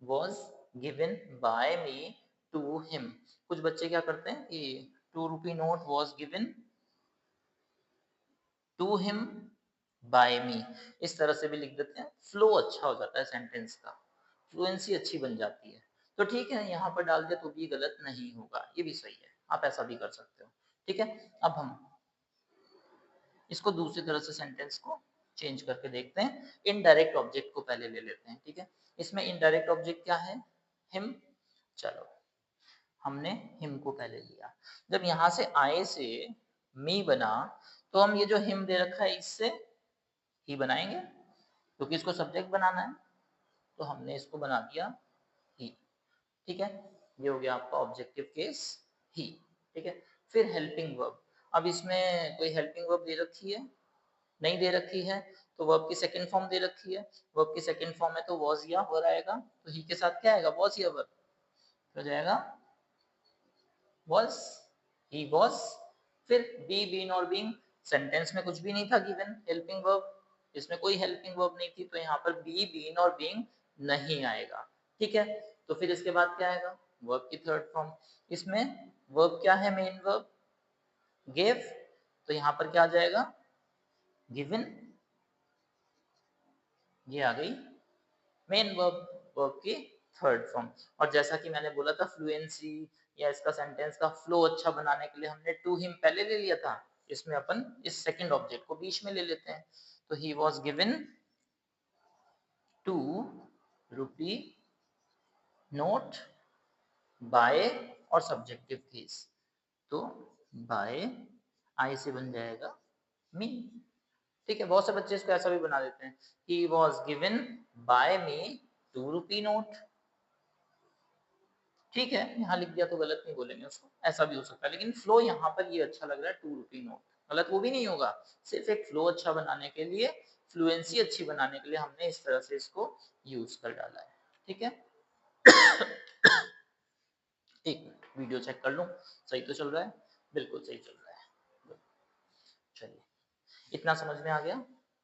was given by me to him. कुछ बच्चे क्या करते हैं कि 2 rupee note was given to him by me, इस तरह से भी लिख देते हैं। फ्लो अच्छा हो जाता है सेंटेंस का, फ्लुएंसी अच्छी बन जाती है। तो ठीक है, यहाँ पर डाल दिया तो भी गलत नहीं होगा, ये भी सही है, आप ऐसा भी कर सकते हो। ठीक है, अब हम इसको दूसरी तरह से सेंटेंस को चेंज करके देखते हैं। इनडायरेक्ट ऑब्जेक्ट को पहले ले लेते हैं। ठीक है, इसमें इनडायरेक्ट ऑब्जेक्ट क्या है? हिम। चलो, हमने हिम को पहले लिया। जब यहाँ से आए से मी बना, तो हम ये जो हिम दे रखा है इससे ही बनाएंगे, क्योंकि इसको सब्जेक्ट बनाना है, तो हमने इसको बना दिया ही। ठीक है, ये हो गया आपका ऑब्जेक्टिव केस ही। ठीक है, फिर हेल्पिंग वर्ब। अब इसमें कोई हेल्पिंग वर्ब दे रखी है? नहीं दे रखी है, तो वर्ब की सेकंड फॉर्म दे रखी है। वर्ब की सेकंड फॉर्म है तो वॉज या वर आएगा, तो ही के साथ क्या आएगा? वॉज या वर। हो जाएगा वॉज, ही वॉज। फिर बी, बीन और बीइंग। सेंटेंस में कुछ भी नहीं था गिवन हेल्पिंग वर्ब, इसमें कोई हेल्पिंग वर्ब नहीं थी, तो यहाँ पर बी, बीन और बीइंग नहीं आएगा। ठीक है, तो फिर इसके बाद क्या आएगा? वर्ब की थर्ड फॉर्म। इसमें वर्ब क्या है? मेन वर्ब गिव, तो यहाँ पर क्या आ जाएगा? गिवन। ये आ गई मेन वर्ब, वर्ब की थर्ड फॉर्म। और जैसा कि मैंने बोला था, फ्लुएंसी या इसका सेंटेंस का फ्लो अच्छा बनाने के लिए हमने टू हिम पहले ले लिया था, इसमें अपन इस सेकंड ऑब्जेक्ट को बीच में ले लेते हैं। तो he was given 2 rupee note by, और सब्जेक्टिव केस, तो बाय आई से बन जाएगा मी। ठीक है, बहुत से बच्चे इसको ऐसा भी बना देते हैं, ही was given by me 2 rupee note. ठीक है, यहाँ लिख दिया तो गलत नहीं बोलेंगे उसको, ऐसा भी हो सकता है। लेकिन फ्लो यहाँ पर ये अच्छा लग रहा है, 2 रुपी नोट, गलत वो भी नहीं होगा। सिर्फ एक फ्लो अच्छा बनाने के लिए, फ्लुएंसी अच्छी बनाने के लिए हमने इस तरह से इसको यूज कर डाला है। ठीक है, एक मिनट वीडियो चेक कर लूं, सही तो चल रहा है? बिल्कुल सही चल रहा है। चलिए, इतना समझ में आ गया,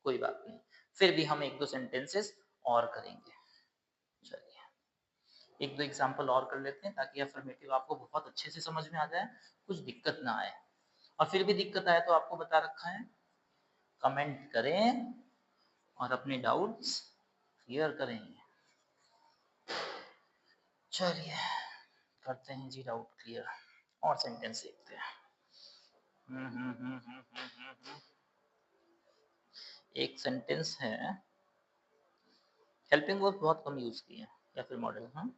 कोई बात नहीं। फिर भी हम एक दो सेंटेंसेस और करेंगे। चलिए, एक दो एग्जाम्पल और कर लेते हैं, ताकि अफर्मेटिव आपको बहुत अच्छे से समझ में आ जाए, कुछ दिक्कत ना आए। और फिर भी दिक्कत आए तो आपको बता रखा है, कमेंट करें और अपने डाउट्स क्लियर करें। चलिए, करते हैं जी डाउट क्लियर, और सेंटेंस देखते हैं। एक सेंटेंस है, हेल्पिंग वर्ब बहुत कम यूज किए हैं, या फिर मॉडल। हाँ,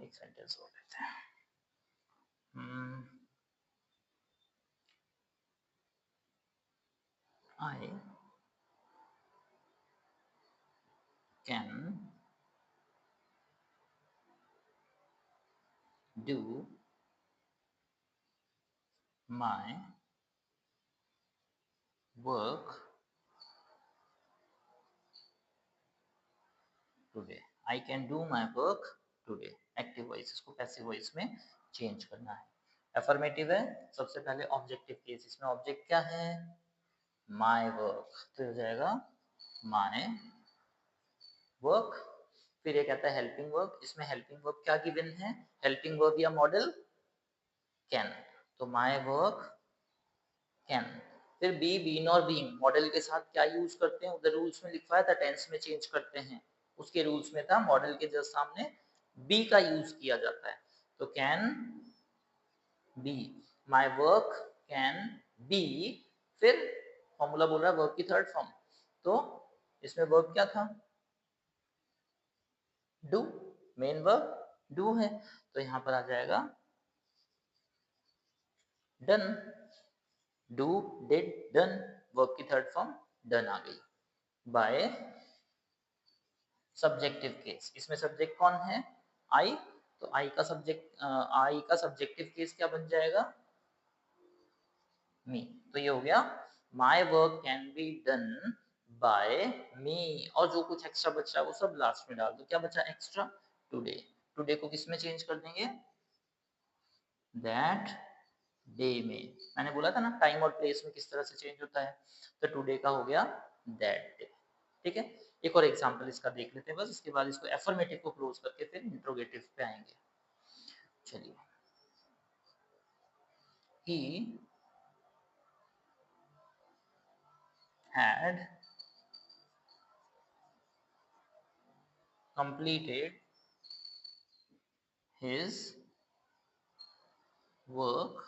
एक सेंटेंस और लेते हैं। I can do my work today. I can do my work today. Active voice, इसको पैसिव वॉइस में चेंज करना है। अफर्मेटिव है, सबसे पहले ऑब्जेक्टिव केस, इसमें ऑब्जेक्ट क्या है? माय वर्क, तो हो जाएगा माय वर्क। फिर ये कहता है हेल्पिंग वर्ब, इसमें हेल्पिंग वर्ब क्या गिवन है? हेल्पिंग वर्ब या मॉडल कैन, तो माय वर्क कैन। फिर बी, बीन और बीइंग, मॉडल के साथ क्या यूज करते हैं? उधर रूल्स में लिखा था, टेंस में चेंज करते हैं, उसके रूल्स में था मॉडल के जस्ट सामने बी का यूज किया जाता है, तो can be, my work can B. फिर फॉर्मूला बोल रहा है वर्ब की थर्ड फॉर्म, तो इसमें वर्ब क्या था? डू, मेन वर्ब डू है, तो यहां पर आ जाएगा done. Do, did, done, verb की थर्ड फॉर्म डन आ गई। बाय सब्जेक्टिव केस, इसमें सब्जेक्ट कौन है? आई, तो आई का सब्जेक्ट, आई का सब्जेक्टिव केस क्या बन जाएगा? मी। तो ये हो गया my work can be done by me, और जो कुछ एक्स्ट्रा बच रहा है वो सब लास्ट में डाल दो। क्या बचा एक्स्ट्रा? टुडे। टुडे को किस में चेंज कर देंगे? दैट डे में। मैंने बोला था ना टाइम और प्लेस में किस तरह से चेंज होता है, तो टुडे का हो गया दैट डे। ठीक है, एक और एग्जांपल इसका देख लेते हैं बस, इसके बाद इसको एफर्मेटिव को क्लोज करके फिर इंट्रोगेटिव पे आएंगे। चलिए, he had completed his work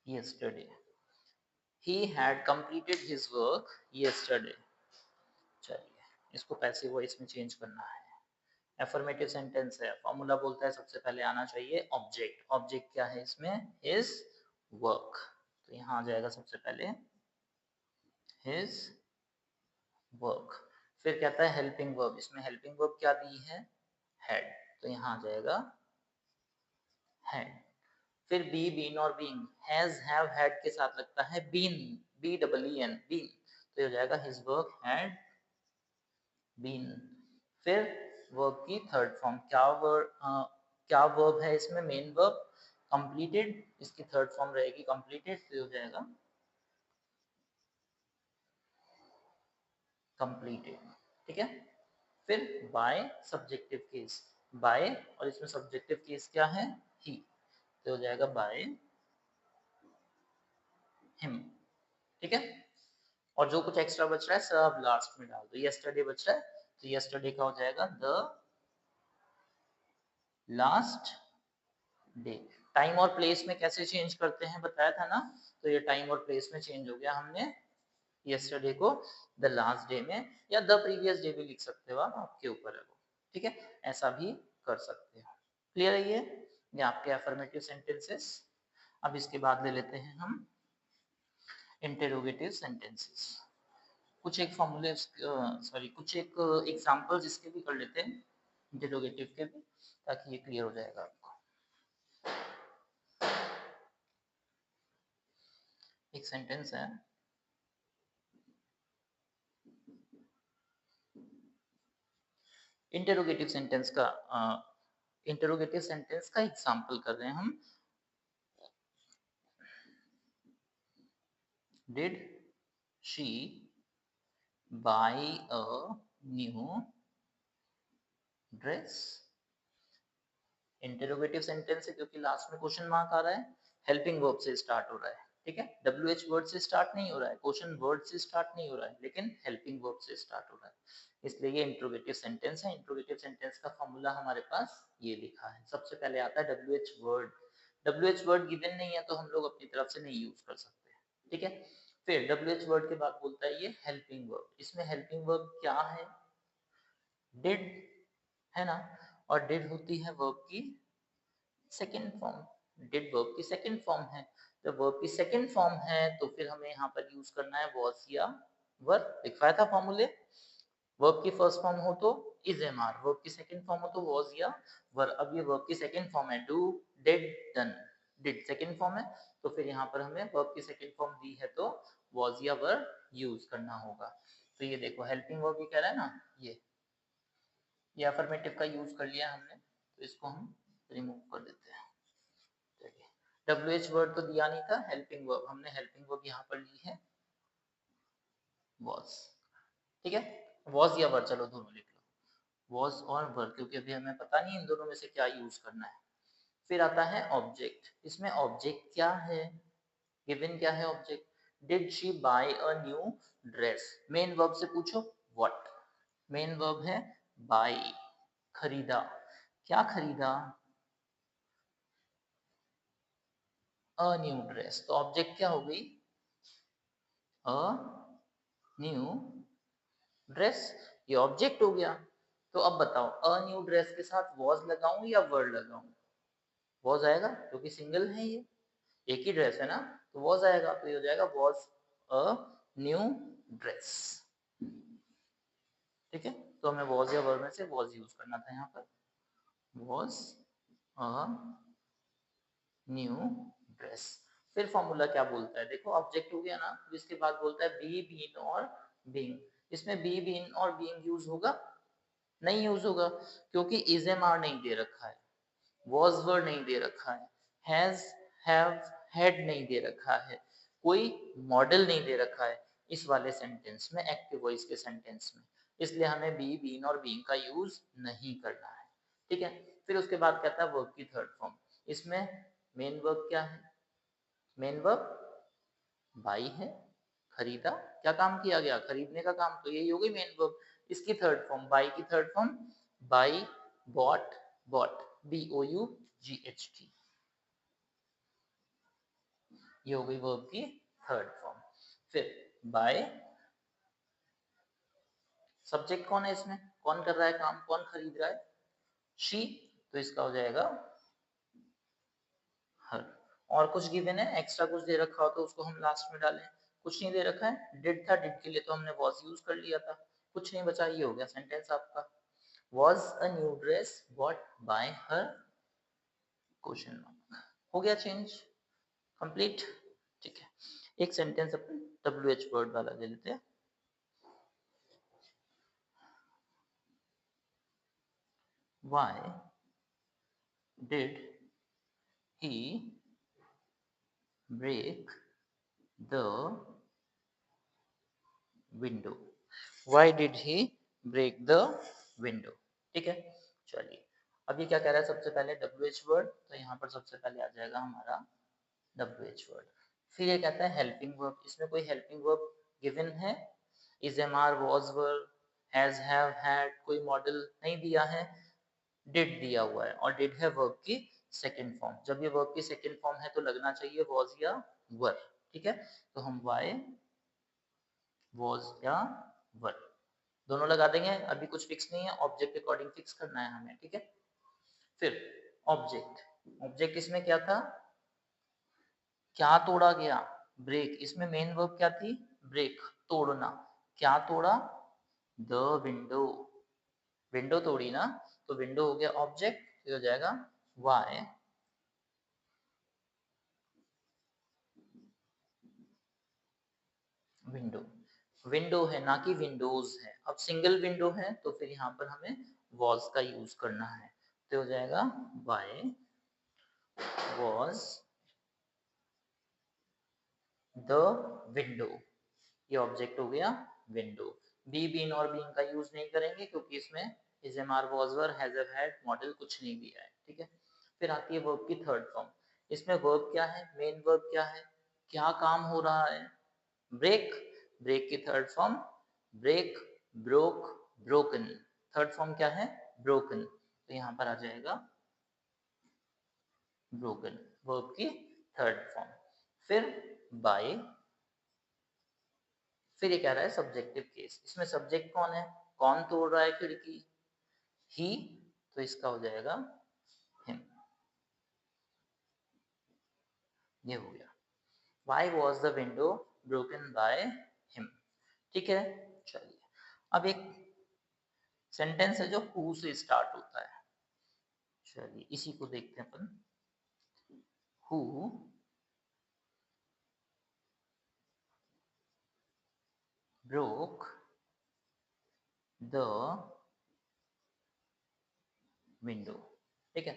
yesterday. He had completed his work yesterday. चलिए, इसको पैसिव वॉइस में चेंज करना है। एफर्मेटिव सेंटेंस है, फॉर्मूला बोलता है सबसे पहले आना चाहिए ऑब्जेक्ट। ऑब्जेक्ट क्या है इसमें? His work. तो यहाँ आ जाएगा सबसे पहले हिज वर्क। फिर कहता है हेल्पिंग वर्ब, इसमें हेल्पिंग वर्ब क्या दी है? हैड। तो यहाँ आ जाएगा हैड। फिर बी, बीन और बीइंग, हैज, हैव, हैड के साथ लगता है been, B double E N, been. तो ये हो जाएगा हिज वर्क हैड बीन। फिर वर्ब की थर्ड फॉर्म, क्या वर्ब है इसमें? मेन वर्ब कंप्लीटेड, इसकी थर्ड फॉर्म रहेगी कंप्लीटेड, तो हो जाएगा कंप्लीटेड। ठीक है, फिर बाय सब्जेक्टिव केस, बाय, और इसमें सब्जेक्टिव केस क्या है? ही, तो हो जाएगा बाय हिम। ठीक है, और जो कुछ एक्स्ट्रा बच रहा है सब लास्ट में डाल दो। यस्टरडे बच रहा है, तो यस्टरडे का हो जाएगा द लास्ट डे। टाइम और प्लेस में कैसे चेंज करते हैं बताया था ना, तो ये टाइम और प्लेस में चेंज हो गया। हमने यस्टरडे को द लास्ट डे में, या द प्रीवियस डे भी लिख सकते हो आप, आपके ऊपर है वो। ठीक है, ऐसा भी कर सकते हो। क्लियर है ये आपके अफर्मेटिव सेंटेंसेस। अब इसके बाद ले लेते हैं हम इंटेरोगेटिव सेंटेंसेस। कुछ एक फॉर्मूले, सॉरी कुछ एक एग्जांपल्स इसके भी कर लेते हैं, इंटेरोगेटिव के भी, ताकि ये क्लियर हो जाएगा आपको। एक सेंटेंस है, इंटेरोगेटिव सेंटेंस का इंटेरोगेटिव सेंटेंस का एग्जांपल कर रहे हैं हम। Did she buy a new dress? Interrogative sentence है क्योंकि लास्ट में क्वेश्चन मार्क आ रहा है, हेल्पिंग वर्ब से स्टार्ट हो रहा है। ठीक है, WH वर्ड से स्टार्ट नहीं हो रहा है, क्वेश्चन वर्ड से स्टार्ट नहीं हो रहा है, लेकिन हेल्पिंग वर्ब से स्टार्ट हो रहा है, इसलिए ये इंट्रोगेटिव सेंटेंस है। इंट्रोगेटिव सेंटेंस का फॉर्मूला हमारे पास ये लिखा है। सबसे पहले आता है WH word. WH word given नहीं है तो हम लोग अपनी तरफ से नहीं यूज कर सकते। ठीक है, फिर WH वर्ड के बाद बोलता है ये हेल्पिंग वर्ब। इसमें हेल्पिंग वर्ब क्या है? डिड है ना, और डिड होती है वर्ब की सेकेंड फॉर्म। डिड वर्ब की सेकेंड फॉर्म है, तो वर्ब की सेकेंड फॉर्म है तो फिर हमें यहाँ पर यूज करना है वॉज या वर। लिखवाया था फॉर्मूले, वर्ब की फर्स्ट फॉर्म हो तो इज एम आर, वर्ब की सेकेंड फॉर्म हो तो वॉज या वर। अब ये वर्ब की सेकेंड फॉर्म है, do, did, done. Did second form है, तो फिर यहाँ पर हमें वर्ब की सेकेंड फॉर्म दी है तो वॉज या वर यूज करना होगा। तो ये देखो हेल्पिंग वर्ब भी कह रहा है ना, ये अफर्मेटिव का यूज कर लिया हमने, तो इसको हम रिमूव कर देते हैं। WH वर्ड तो दिया नहीं था, हेल्पिंग वर्ब, हमने हेल्पिंग वर्ब यहाँ पर ली है was। ठीक है, was या वर, चलो दोनों लिख लो, was और वर, क्योंकि अभी हमें पता नहीं इन दोनों में से क्या यूज करना है। फिर आता है ऑब्जेक्ट। इसमें ऑब्जेक्ट क्या है? गिवन क्या है object? Did she buy a new dress. Main verb से पूछो व्हाट, मेन वर्ब है बाय, खरीदा। क्या खरीदा? A new dress. तो ऑब्जेक्ट क्या हो गई? अ न्यू ड्रेस, ये ऑब्जेक्ट हो गया। तो अब बताओ अ न्यू ड्रेस के साथ वॉज लगाऊं या वर्ड लगाऊं? वॉज आएगा क्योंकि सिंगल है, ये एक ही ड्रेस है ना, तो वॉज आएगा, तो ये हो जाएगा वॉज अ न्यू ड्रेस। ठीक है, तो हमें वॉज या वर्ड में से वॉज यूज करना था यहाँ पर, वॉज अ न्यू ड्रेस। फिर फॉर्मूला क्या बोलता है, देखो ऑब्जेक्ट हो गया ना, फिर इसके बाद बोलता है बी बीन और बीइंग। इसमें बी बीन और बीइंग यूज होगा? नहीं यूज होगा, क्योंकि इज एम आर नहीं दे रखा है, was वर नहीं दे रखा है, हैज हैव हैड नहीं दे रखा है, कोई मॉडल नहीं दे रखा है इस वाले सेंटेंस में, एक्टिव वॉइस के सेंटेंस में। इसलिए हमें बी बीन और बीइंग का यूज नहीं करना है, ठीक है। फिर उसके बाद कहता है वर्ब की थर्ड फॉर्म। इसमें मेन वर्ब क्या है? मेन वर्ब बाई है, खरीदा, क्या काम किया गया? खरीदने का काम, तो यही हो गई मेन वर्ब। इसकी थर्ड फॉर्म, बाई की third form buy, bought, bought, BOUGHT, ये हो गई वर्ब की थर्ड फॉर्म। फिर बाय, सब्जेक्ट कौन है इसमें, कौन कर रहा है काम, कौन खरीद रहा है? शी, तो इसका हो जाएगा हर। और कुछ गिवन है, एक्स्ट्रा कुछ दे रखा हो तो उसको हम लास्ट में डालें। कुछ नहीं दे रखा है, डिड था, डिड के लिए तो हमने वॉज यूज कर लिया था, कुछ नहीं बचा, ये हो गया सेंटेंस आपका। Was a new dress bought by her, question mark, हो गया चेंज, कंप्लीट, ठीक है। एक सेंटेंस अपन WH वर्ड वाला ले लेते हैं। Why did he break the window? Why did he break the window? ठीक है, चलिए। अब ये क्या कह रहा है, सबसे पहले WH वर्ड, तो यहाँ पर सबसे पहले आ जाएगा हमारा WH वर्ड। फिर ये कहता है हेल्पिंग वर्ब, इसमें कोई हेल्पिंग वर्ब गिवन है? Is am are, was were, has have had, कोई मॉडल नहीं दिया है, डिड दिया हुआ है, और डिड है वर्ब की सेकंड फॉर्म। जब ये वर्ब की सेकंड फॉर्म है तो लगना चाहिए वॉज या वर, ठीक है। तो हम वाई, वॉज या वर दोनों लगा देंगे, अभी कुछ फिक्स नहीं है, ऑब्जेक्ट के अकॉर्डिंग फिक्स करना है हमें, ठीक है। फिर ऑब्जेक्ट, ऑब्जेक्ट इसमें क्या था, क्या तोड़ा गया, ब्रेक, इसमें मेन वर्ब क्या थी, ब्रेक, तोड़ना, क्या तोड़ा, द विंडो, विंडो तोड़ी ना, तो विंडो हो गया ऑब्जेक्ट, फिर हो जाएगा वाई विंडो, विंडो है ना कि विंडोज है, अब सिंगल विंडो है तो फिर यहाँ पर हमें वॉज का यूज करना है, तो हो जाएगा वाई वॉज द विंडो, ये ऑब्जेक्ट हो गया विंडो। बी बीन और बीइंग का यूज नहीं करेंगे क्योंकि इसमें is am are, was were, has have had, modal कुछ नहीं दिया है, ठीक है। फिर आती है वर्ब की थर्ड फॉर्म। इसमें वर्ब क्या है, मेन वर्ब क्या है, क्या काम हो रहा है, ब्रेक, ब्रेक की third form break, broke, broken, third form क्या है, ब्रोकन, तो यहाँ पर आ जाएगा ब्रोकन, वर्ब की थर्ड फॉर्म। फिर बाय, फिर ये कह रहा है सब्जेक्टिव केस, इसमें सब्जेक्ट कौन है, कौन तोड़ रहा है खिड़की, ही, तो इसका हो जाएगा हिम, ये हो गया। Why was the window broken by him? ठीक है, चलिए। अब एक सेंटेंस है जो हु से स्टार्ट होता है, चलिए इसी को देखते हैं अपन। हु ब्रोक द विंडो, ठीक है।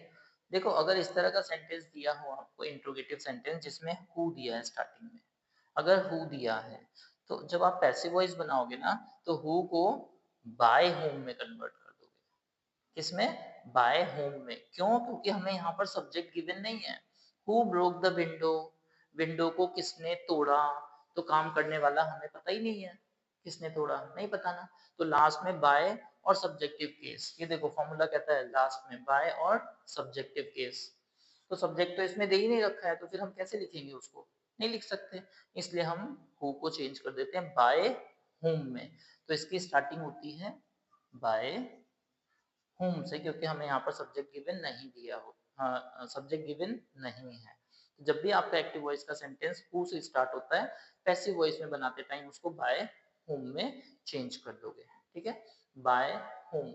देखो अगर इस तरह का सेंटेंस दिया हो आपको, इंट्रोगेटिव सेंटेंस जिसमें हु दिया है स्टार्टिंग में, अगर हु दिया है तो जब आप पैसिव वॉइस बनाओगे ना, तो हु को बाय होम में कन्वर्ट कर दोगे, किसमें, बाय होम में, क्यों, क्योंकि हमें यहाँ पर सब्जेक्ट गिवन नहीं है। Who broke the window, window को किसने तोड़ा, तो काम करने वाला हमें पता ही नहीं है, किसने तोड़ा नहीं पता ना, तो लास्ट में बाय और सब्जेक्टिव केस, ये देखो फॉर्मूला कहता है लास्ट में बाय और सब्जेक्टिव केस, तो सब्जेक्ट तो इसमें दे ही नहीं रखा है, तो फिर हम कैसे लिखेंगे उसको, नहीं लिख सकते, इसलिए हम हु को चेंज कर देते हैं बाय होम में, तो इसकी स्टार्टिंग होती है बाय होम से, क्योंकि हमें यहाँ पर सब्जेक्ट गिवन नहीं दिया हो, हाँ सब्जेक्ट गिवन नहीं है। जब भी आपका एक्टिव वॉइस का सेंटेंस हु से स्टार्ट होता है, पैसिव वॉइस में बनाते टाइम उसको बाय होम में चेंज कर दोगे, ठीक है, बाय होम।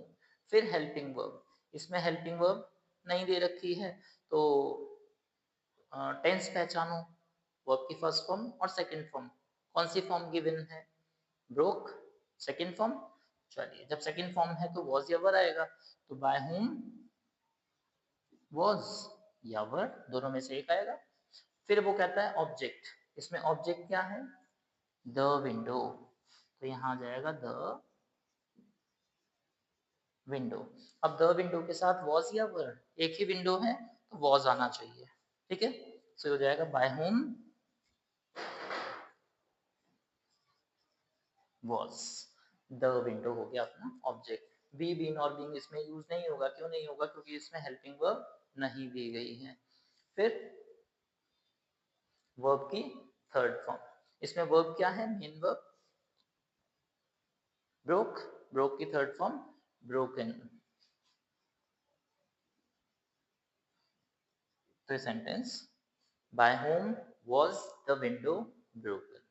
फिर हेल्पिंग वर्ब, इसमें हेल्पिंग वर्ब नहीं दे रखी है, तो टेंस पहचानो, वर्ब की फर्स्ट फॉर्म और सेकंड फॉर्म। कौन सी फॉर्म गिवन है? Broke, second form. चलिए, जब सेकंड फॉर्म है तो वॉज या वर आएगा, तो बाय हुम वॉज या वर, दोनों में से एक आएगा। फिर वो कहता है ऑब्जेक्ट, इसमें ऑब्जेक्ट क्या है? द विंडो, तो यहाँ आ जाएगा द विंडो। अब द विंडो के साथ वॉज या वर, एक ही विंडो है तो वॉज आना चाहिए, ठीक है। सो हो जाएगा by whom was the window, हो गया अपना ऑब्जेक्ट। बी, बीन और बीइंग इसमें यूज नहीं होगा। क्यों नहीं होगा? क्योंकि इसमें हेल्पिंग वर्ब नहीं दी गई है। फिर वर्ब की थर्ड फॉर्म, इसमें वर्ब क्या है? मेन वर्ब ब्रोक, ब्रोक की थर्ड फॉर्म ब्रोकन। तो sentence by whom was the window broken,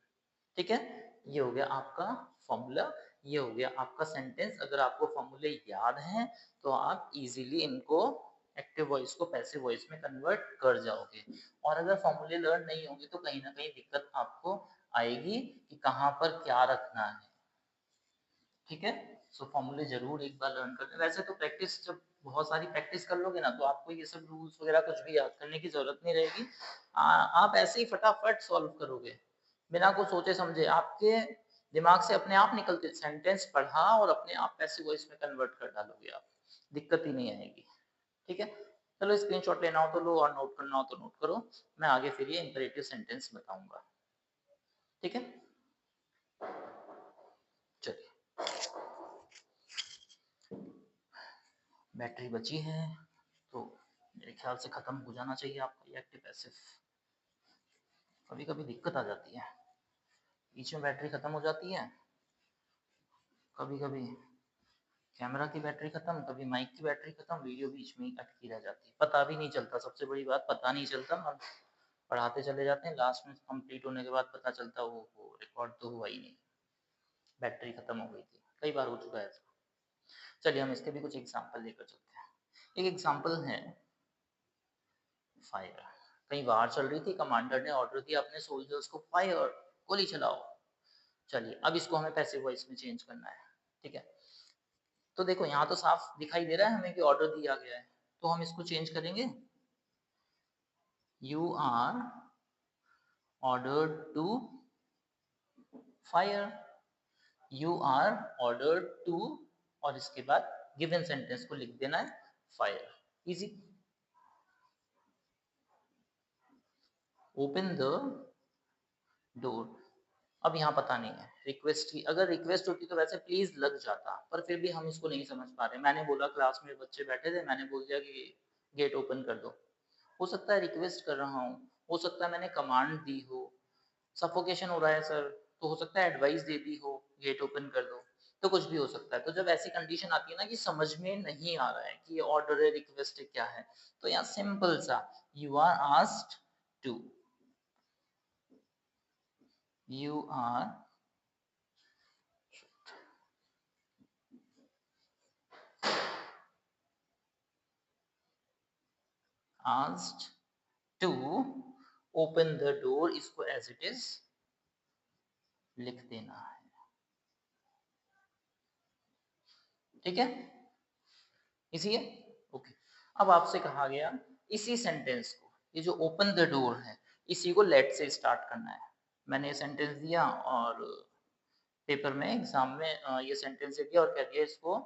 ठीक है। ये हो गया आपका फॉर्मूला, ये हो गया आपका सेंटेंस। अगर आपको फॉर्मूले याद हैं तो आप इजीली इनको एक्टिव वॉइस को पैसिव वॉइस में कन्वर्ट कर जाओगे। और अगर फॉर्मूले लर्न नहीं होंगे तो कहीं ना कहीं दिक्कत आपको आएगी कि कहाँ पर क्या रखना है, ठीक है। सो फॉर्मूले जरूर एक बार लर्न कर। वैसे तो प्रैक्टिस, जब बहुत सारी प्रैक्टिस कर लोगे ना तो आपको ये सब रूल्स वगैरह कुछ भी याद करने की जरूरत नहीं रहेगी। आप ऐसे ही फटाफट सॉल्व करोगे बिना कुछ सोचे समझे। आपके दिमाग से अपने आप निकलते सेंटेंस पढ़ा और अपने आप पैसिव वॉइस में कन्वर्ट कर डालोगे आप, दिक्कत ही नहीं आएगी, ठीक है। चलो, स्क्रीनशॉट लेना हो तो लो और नोट करना हो तो नोट करो। मैं आगे फिर ये इंपरेटिव सेंटेंस बताऊंगा, ठीक है। चलिए, बैटरी बची है तो मेरे ख्याल से खत्म हो जाना चाहिए आपका ये एक्टिव पैसिव। कभी कभी दिक्कत आ जाती है, बीच में बैटरी खत्म हो जाती है, कभी कभी कैमरा की बैटरी खत्म, कभी माइक की बैटरी खत्म, वीडियो बीच में ही अटकी रह जाती है, पता भी नहीं चलता। सबसे बड़ी बात, पता नहीं चलता। और पढ़ाते चले जाते हैं, लास्ट में कंप्लीट होने के बाद पता चलता वो रिकॉर्ड तो हुआ ही नहीं, बैटरी खत्म हो गई थी। कई बार हो चुका है ऐसा। चलिए, हम इसके भी कुछ एग्जाम्पल लेकर चलते हैं। एक एग्जाम्पल है फायर। कहीं वार चल रही थी, कमांडर ने ऑर्डर दिया अपने सोल्जर्स को, फायर, गोली चलाओ। चलिए, अब इसको हमें पैसिव वॉइस में चेंज करना है, ठीक है। तो देखो, यहाँ तो साफ दिखाई दे रहा है हमें कि ऑर्डर दिया गया है, तो हम इसको चेंज करेंगे। You are ordered to fire, you are ordered to, और इसके बाद गिवन सेंटेंस को लिख देना है fire. Easy. Open the door, अब यहाँ पता नहीं है रिक्वेस्ट की। अगर रिक्वेस्ट होती तो वैसे प्लीज लग जाता, पर फिर भी हम इसको नहीं समझ पा रहे। मैंने बोला, क्लास में बच्चे बैठे थे, मैंने बोल दिया कि गेट ओपन कर दो। हो सकता है रिक्वेस्ट कर रहा हूँ, हो सकता है मैंने कमांड दी हो, सफोकेशन हो रहा है सर, तो हो सकता है एडवाइस दे दी हो गेट ओपन कर दो, तो कुछ भी हो सकता है। तो जब ऐसी कंडीशन आती है ना कि समझ में नहीं आ रहा है कि ये ऑर्डर है, रिक्वेस्ट है, क्या है, तो यहाँ सिंपल सा you are asked to, you are asked to open the door, इसको as it is लिख देना है, ठीक है। इसी है, ओके। अब आपसे कहा गया इसी सेंटेंस को, ये जो ओपन द डोर है, इसी को लेट से स्टार्ट करना है। मैंने ये सेंटेंस दिया और पेपर में एग्जाम में ये सेंटेंस दे दिया और कह दिया इसको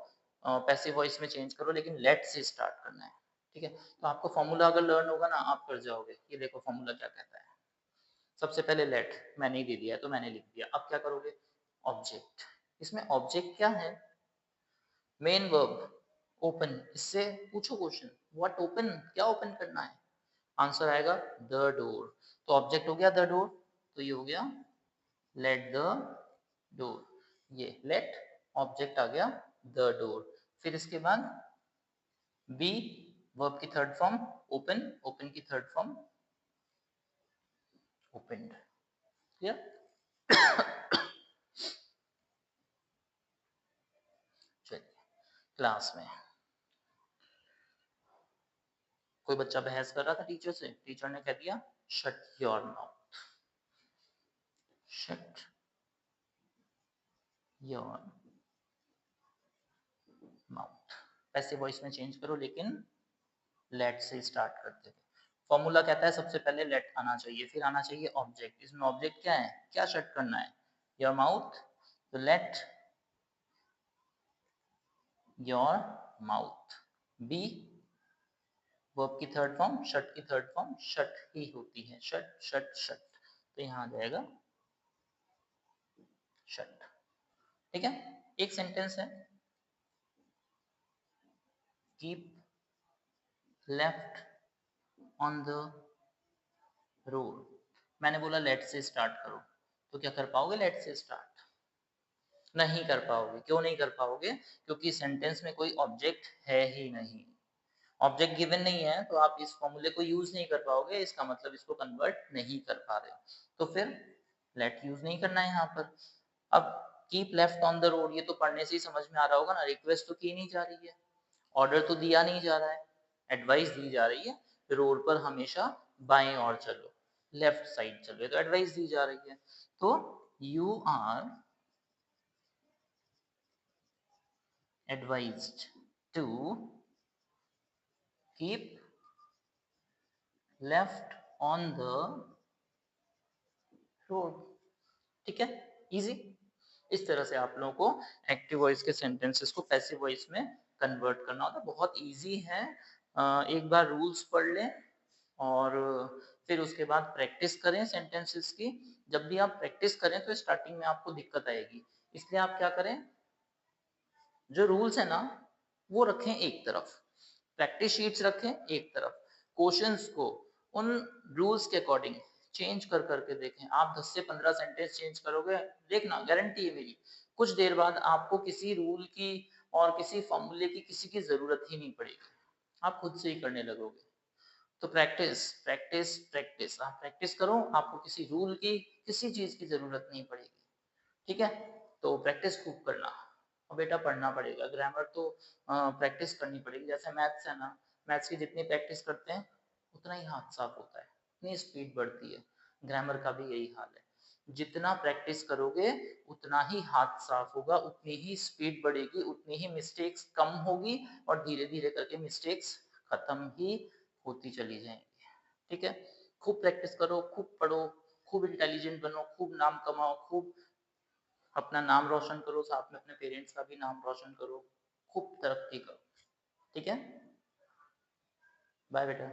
पैसिव वॉइस में चेंज करो, लेकिन लेट से स्टार्ट करना है, ठीक है। तो आपको फॉर्मूला अगर लर्न होगा ना, आप कर जाओगे। ये देखो फॉर्मूला क्या कहता है। सबसे पहले लेट मैंने ही दे दिया है तो मैंने लिख दिया। अब क्या करोगे? ऑब्जेक्ट, इसमें ऑब्जेक्ट क्या है? Main verb open. इससे पूछो क्वेश्चन, व्हाट ओपन, क्या ओपन करना है? आंसर आएगा द डोर। तो ऑब्जेक्ट हो गया द डोर, तो ये हो गया लेट द डोर। ये लेट ऑब्जेक्ट आ गया द डोर। फिर इसके बाद बी, वर्ब की थर्ड फॉर्म ओपन, ओपन की थर्ड फॉर्म ओपनड, क्लियर। चलिए, क्लास में कोई बच्चा बहस कर रहा था टीचर से, टीचर ने कह दिया shut your mouth. Shut your mouth. Passive voice में चेंज करो, लेकिन लेट से स्टार्ट करते थे। फॉर्मूला कहता है सबसे पहले लेट आना चाहिए, फिर आना चाहिए ऑब्जेक्ट। इसमें ऑब्जेक्ट क्या है, क्या शट करना है, योर माउथ। तो let your mouth be, verb की थर्ड फॉर्म, शट की थर्ड फॉर्म शट ही होती है, शट शट शट। तो यहाँ आ जाएगा शट। ठीक है, एक सेंटेंस है, keep left on the road. मैंने बोला लेट से स्टार्ट करो, तो क्या कर पाओगे लेट से स्टार्ट? नहीं कर पाओगे। क्यों नहीं कर पाओगे? क्योंकि सेंटेंस में कोई ऑब्जेक्ट है ही नहीं। ऑब्जेक्ट गिवन नहीं है तो आप इस फॉर्मूले को यूज नहीं कर पाओगे, इसका मतलब इसको कन्वर्ट नहीं कर पा रहे हो, तो फिर लेट यूज नहीं करना है यहाँ पर। अब keep left on the road, ये तो पढ़ने से ही समझ में आ रहा होगा ना, रिक्वेस्ट तो की नहीं जा रही है, ऑर्डर तो दिया नहीं जा रहा है, एडवाइस दी जा रही है, रोड पर हमेशा बाएं ओर चलो, लेफ्ट साइड चलो, तो एडवाइस दी जा रही है। तो you are advised to keep left on the road. ठीक है, इजी। इस तरह से आप लोगों को एक्टिव वॉइस के सेंटेंसेस को पैसिव वॉइस में कन्वर्ट करना होता है, बहुत इजी है। एक बार रूल्स पढ़ लें और फिर उसके बाद प्रैक्टिस करें सेंटेंसेस की। जब भी आप प्रैक्टिस करें तो स्टार्टिंग में आपको दिक्कत आएगी, इसलिए आप क्या करें, जो रूल्स है ना वो रखें एक तरफ, प्रैक्टिस शीट्स रखें एक तरफ, क्वेश्चंस को उन रूल्स के अकॉर्डिंग चेंज कर करके देखें। आप 10 से 15 सेंटेंस चेंज करोगे, देखना गारंटी है मेरी, कुछ देर बाद आपको किसी रूल की और किसी फॉर्मूले की किसी की जरूरत ही नहीं पड़ेगी, आप खुद से ही करने लगोगे। तो प्रैक्टिस प्रैक्टिस प्रैक्टिस, आप प्रैक्टिस करो, आपको किसी रूल की किसी चीज की जरूरत नहीं पड़ेगी। ठीक है, तो प्रैक्टिस खूब करना। और बेटा पढ़ना पड़ेगा, ग्रामर तो प्रैक्टिस करनी पड़ेगी। जैसे मैथ्स है ना, मैथ्स की जितनी प्रैक्टिस करते हैं उतना ही हाथ साफ होता है, उतनी स्पीड बढ़ती है। ग्रामर का भी यही हाल है, जितना प्रैक्टिस करोगे उतना ही हाथ साफ होगा, उतनी ही स्पीड बढ़ेगी, उतनी ही मिस्टेक्स कम होगी, और धीरे धीरे करके मिस्टेक्स खत्म ही होती चली जाएंगी। ठीक है, खूब प्रैक्टिस करो, खूब पढ़ो, खूब इंटेलिजेंट बनो, खूब नाम कमाओ, खूब अपना नाम रोशन करो, साथ में अपने पेरेंट्स का भी नाम रोशन करो, खूब तरक्की करो। ठीक है, बाय बेटा।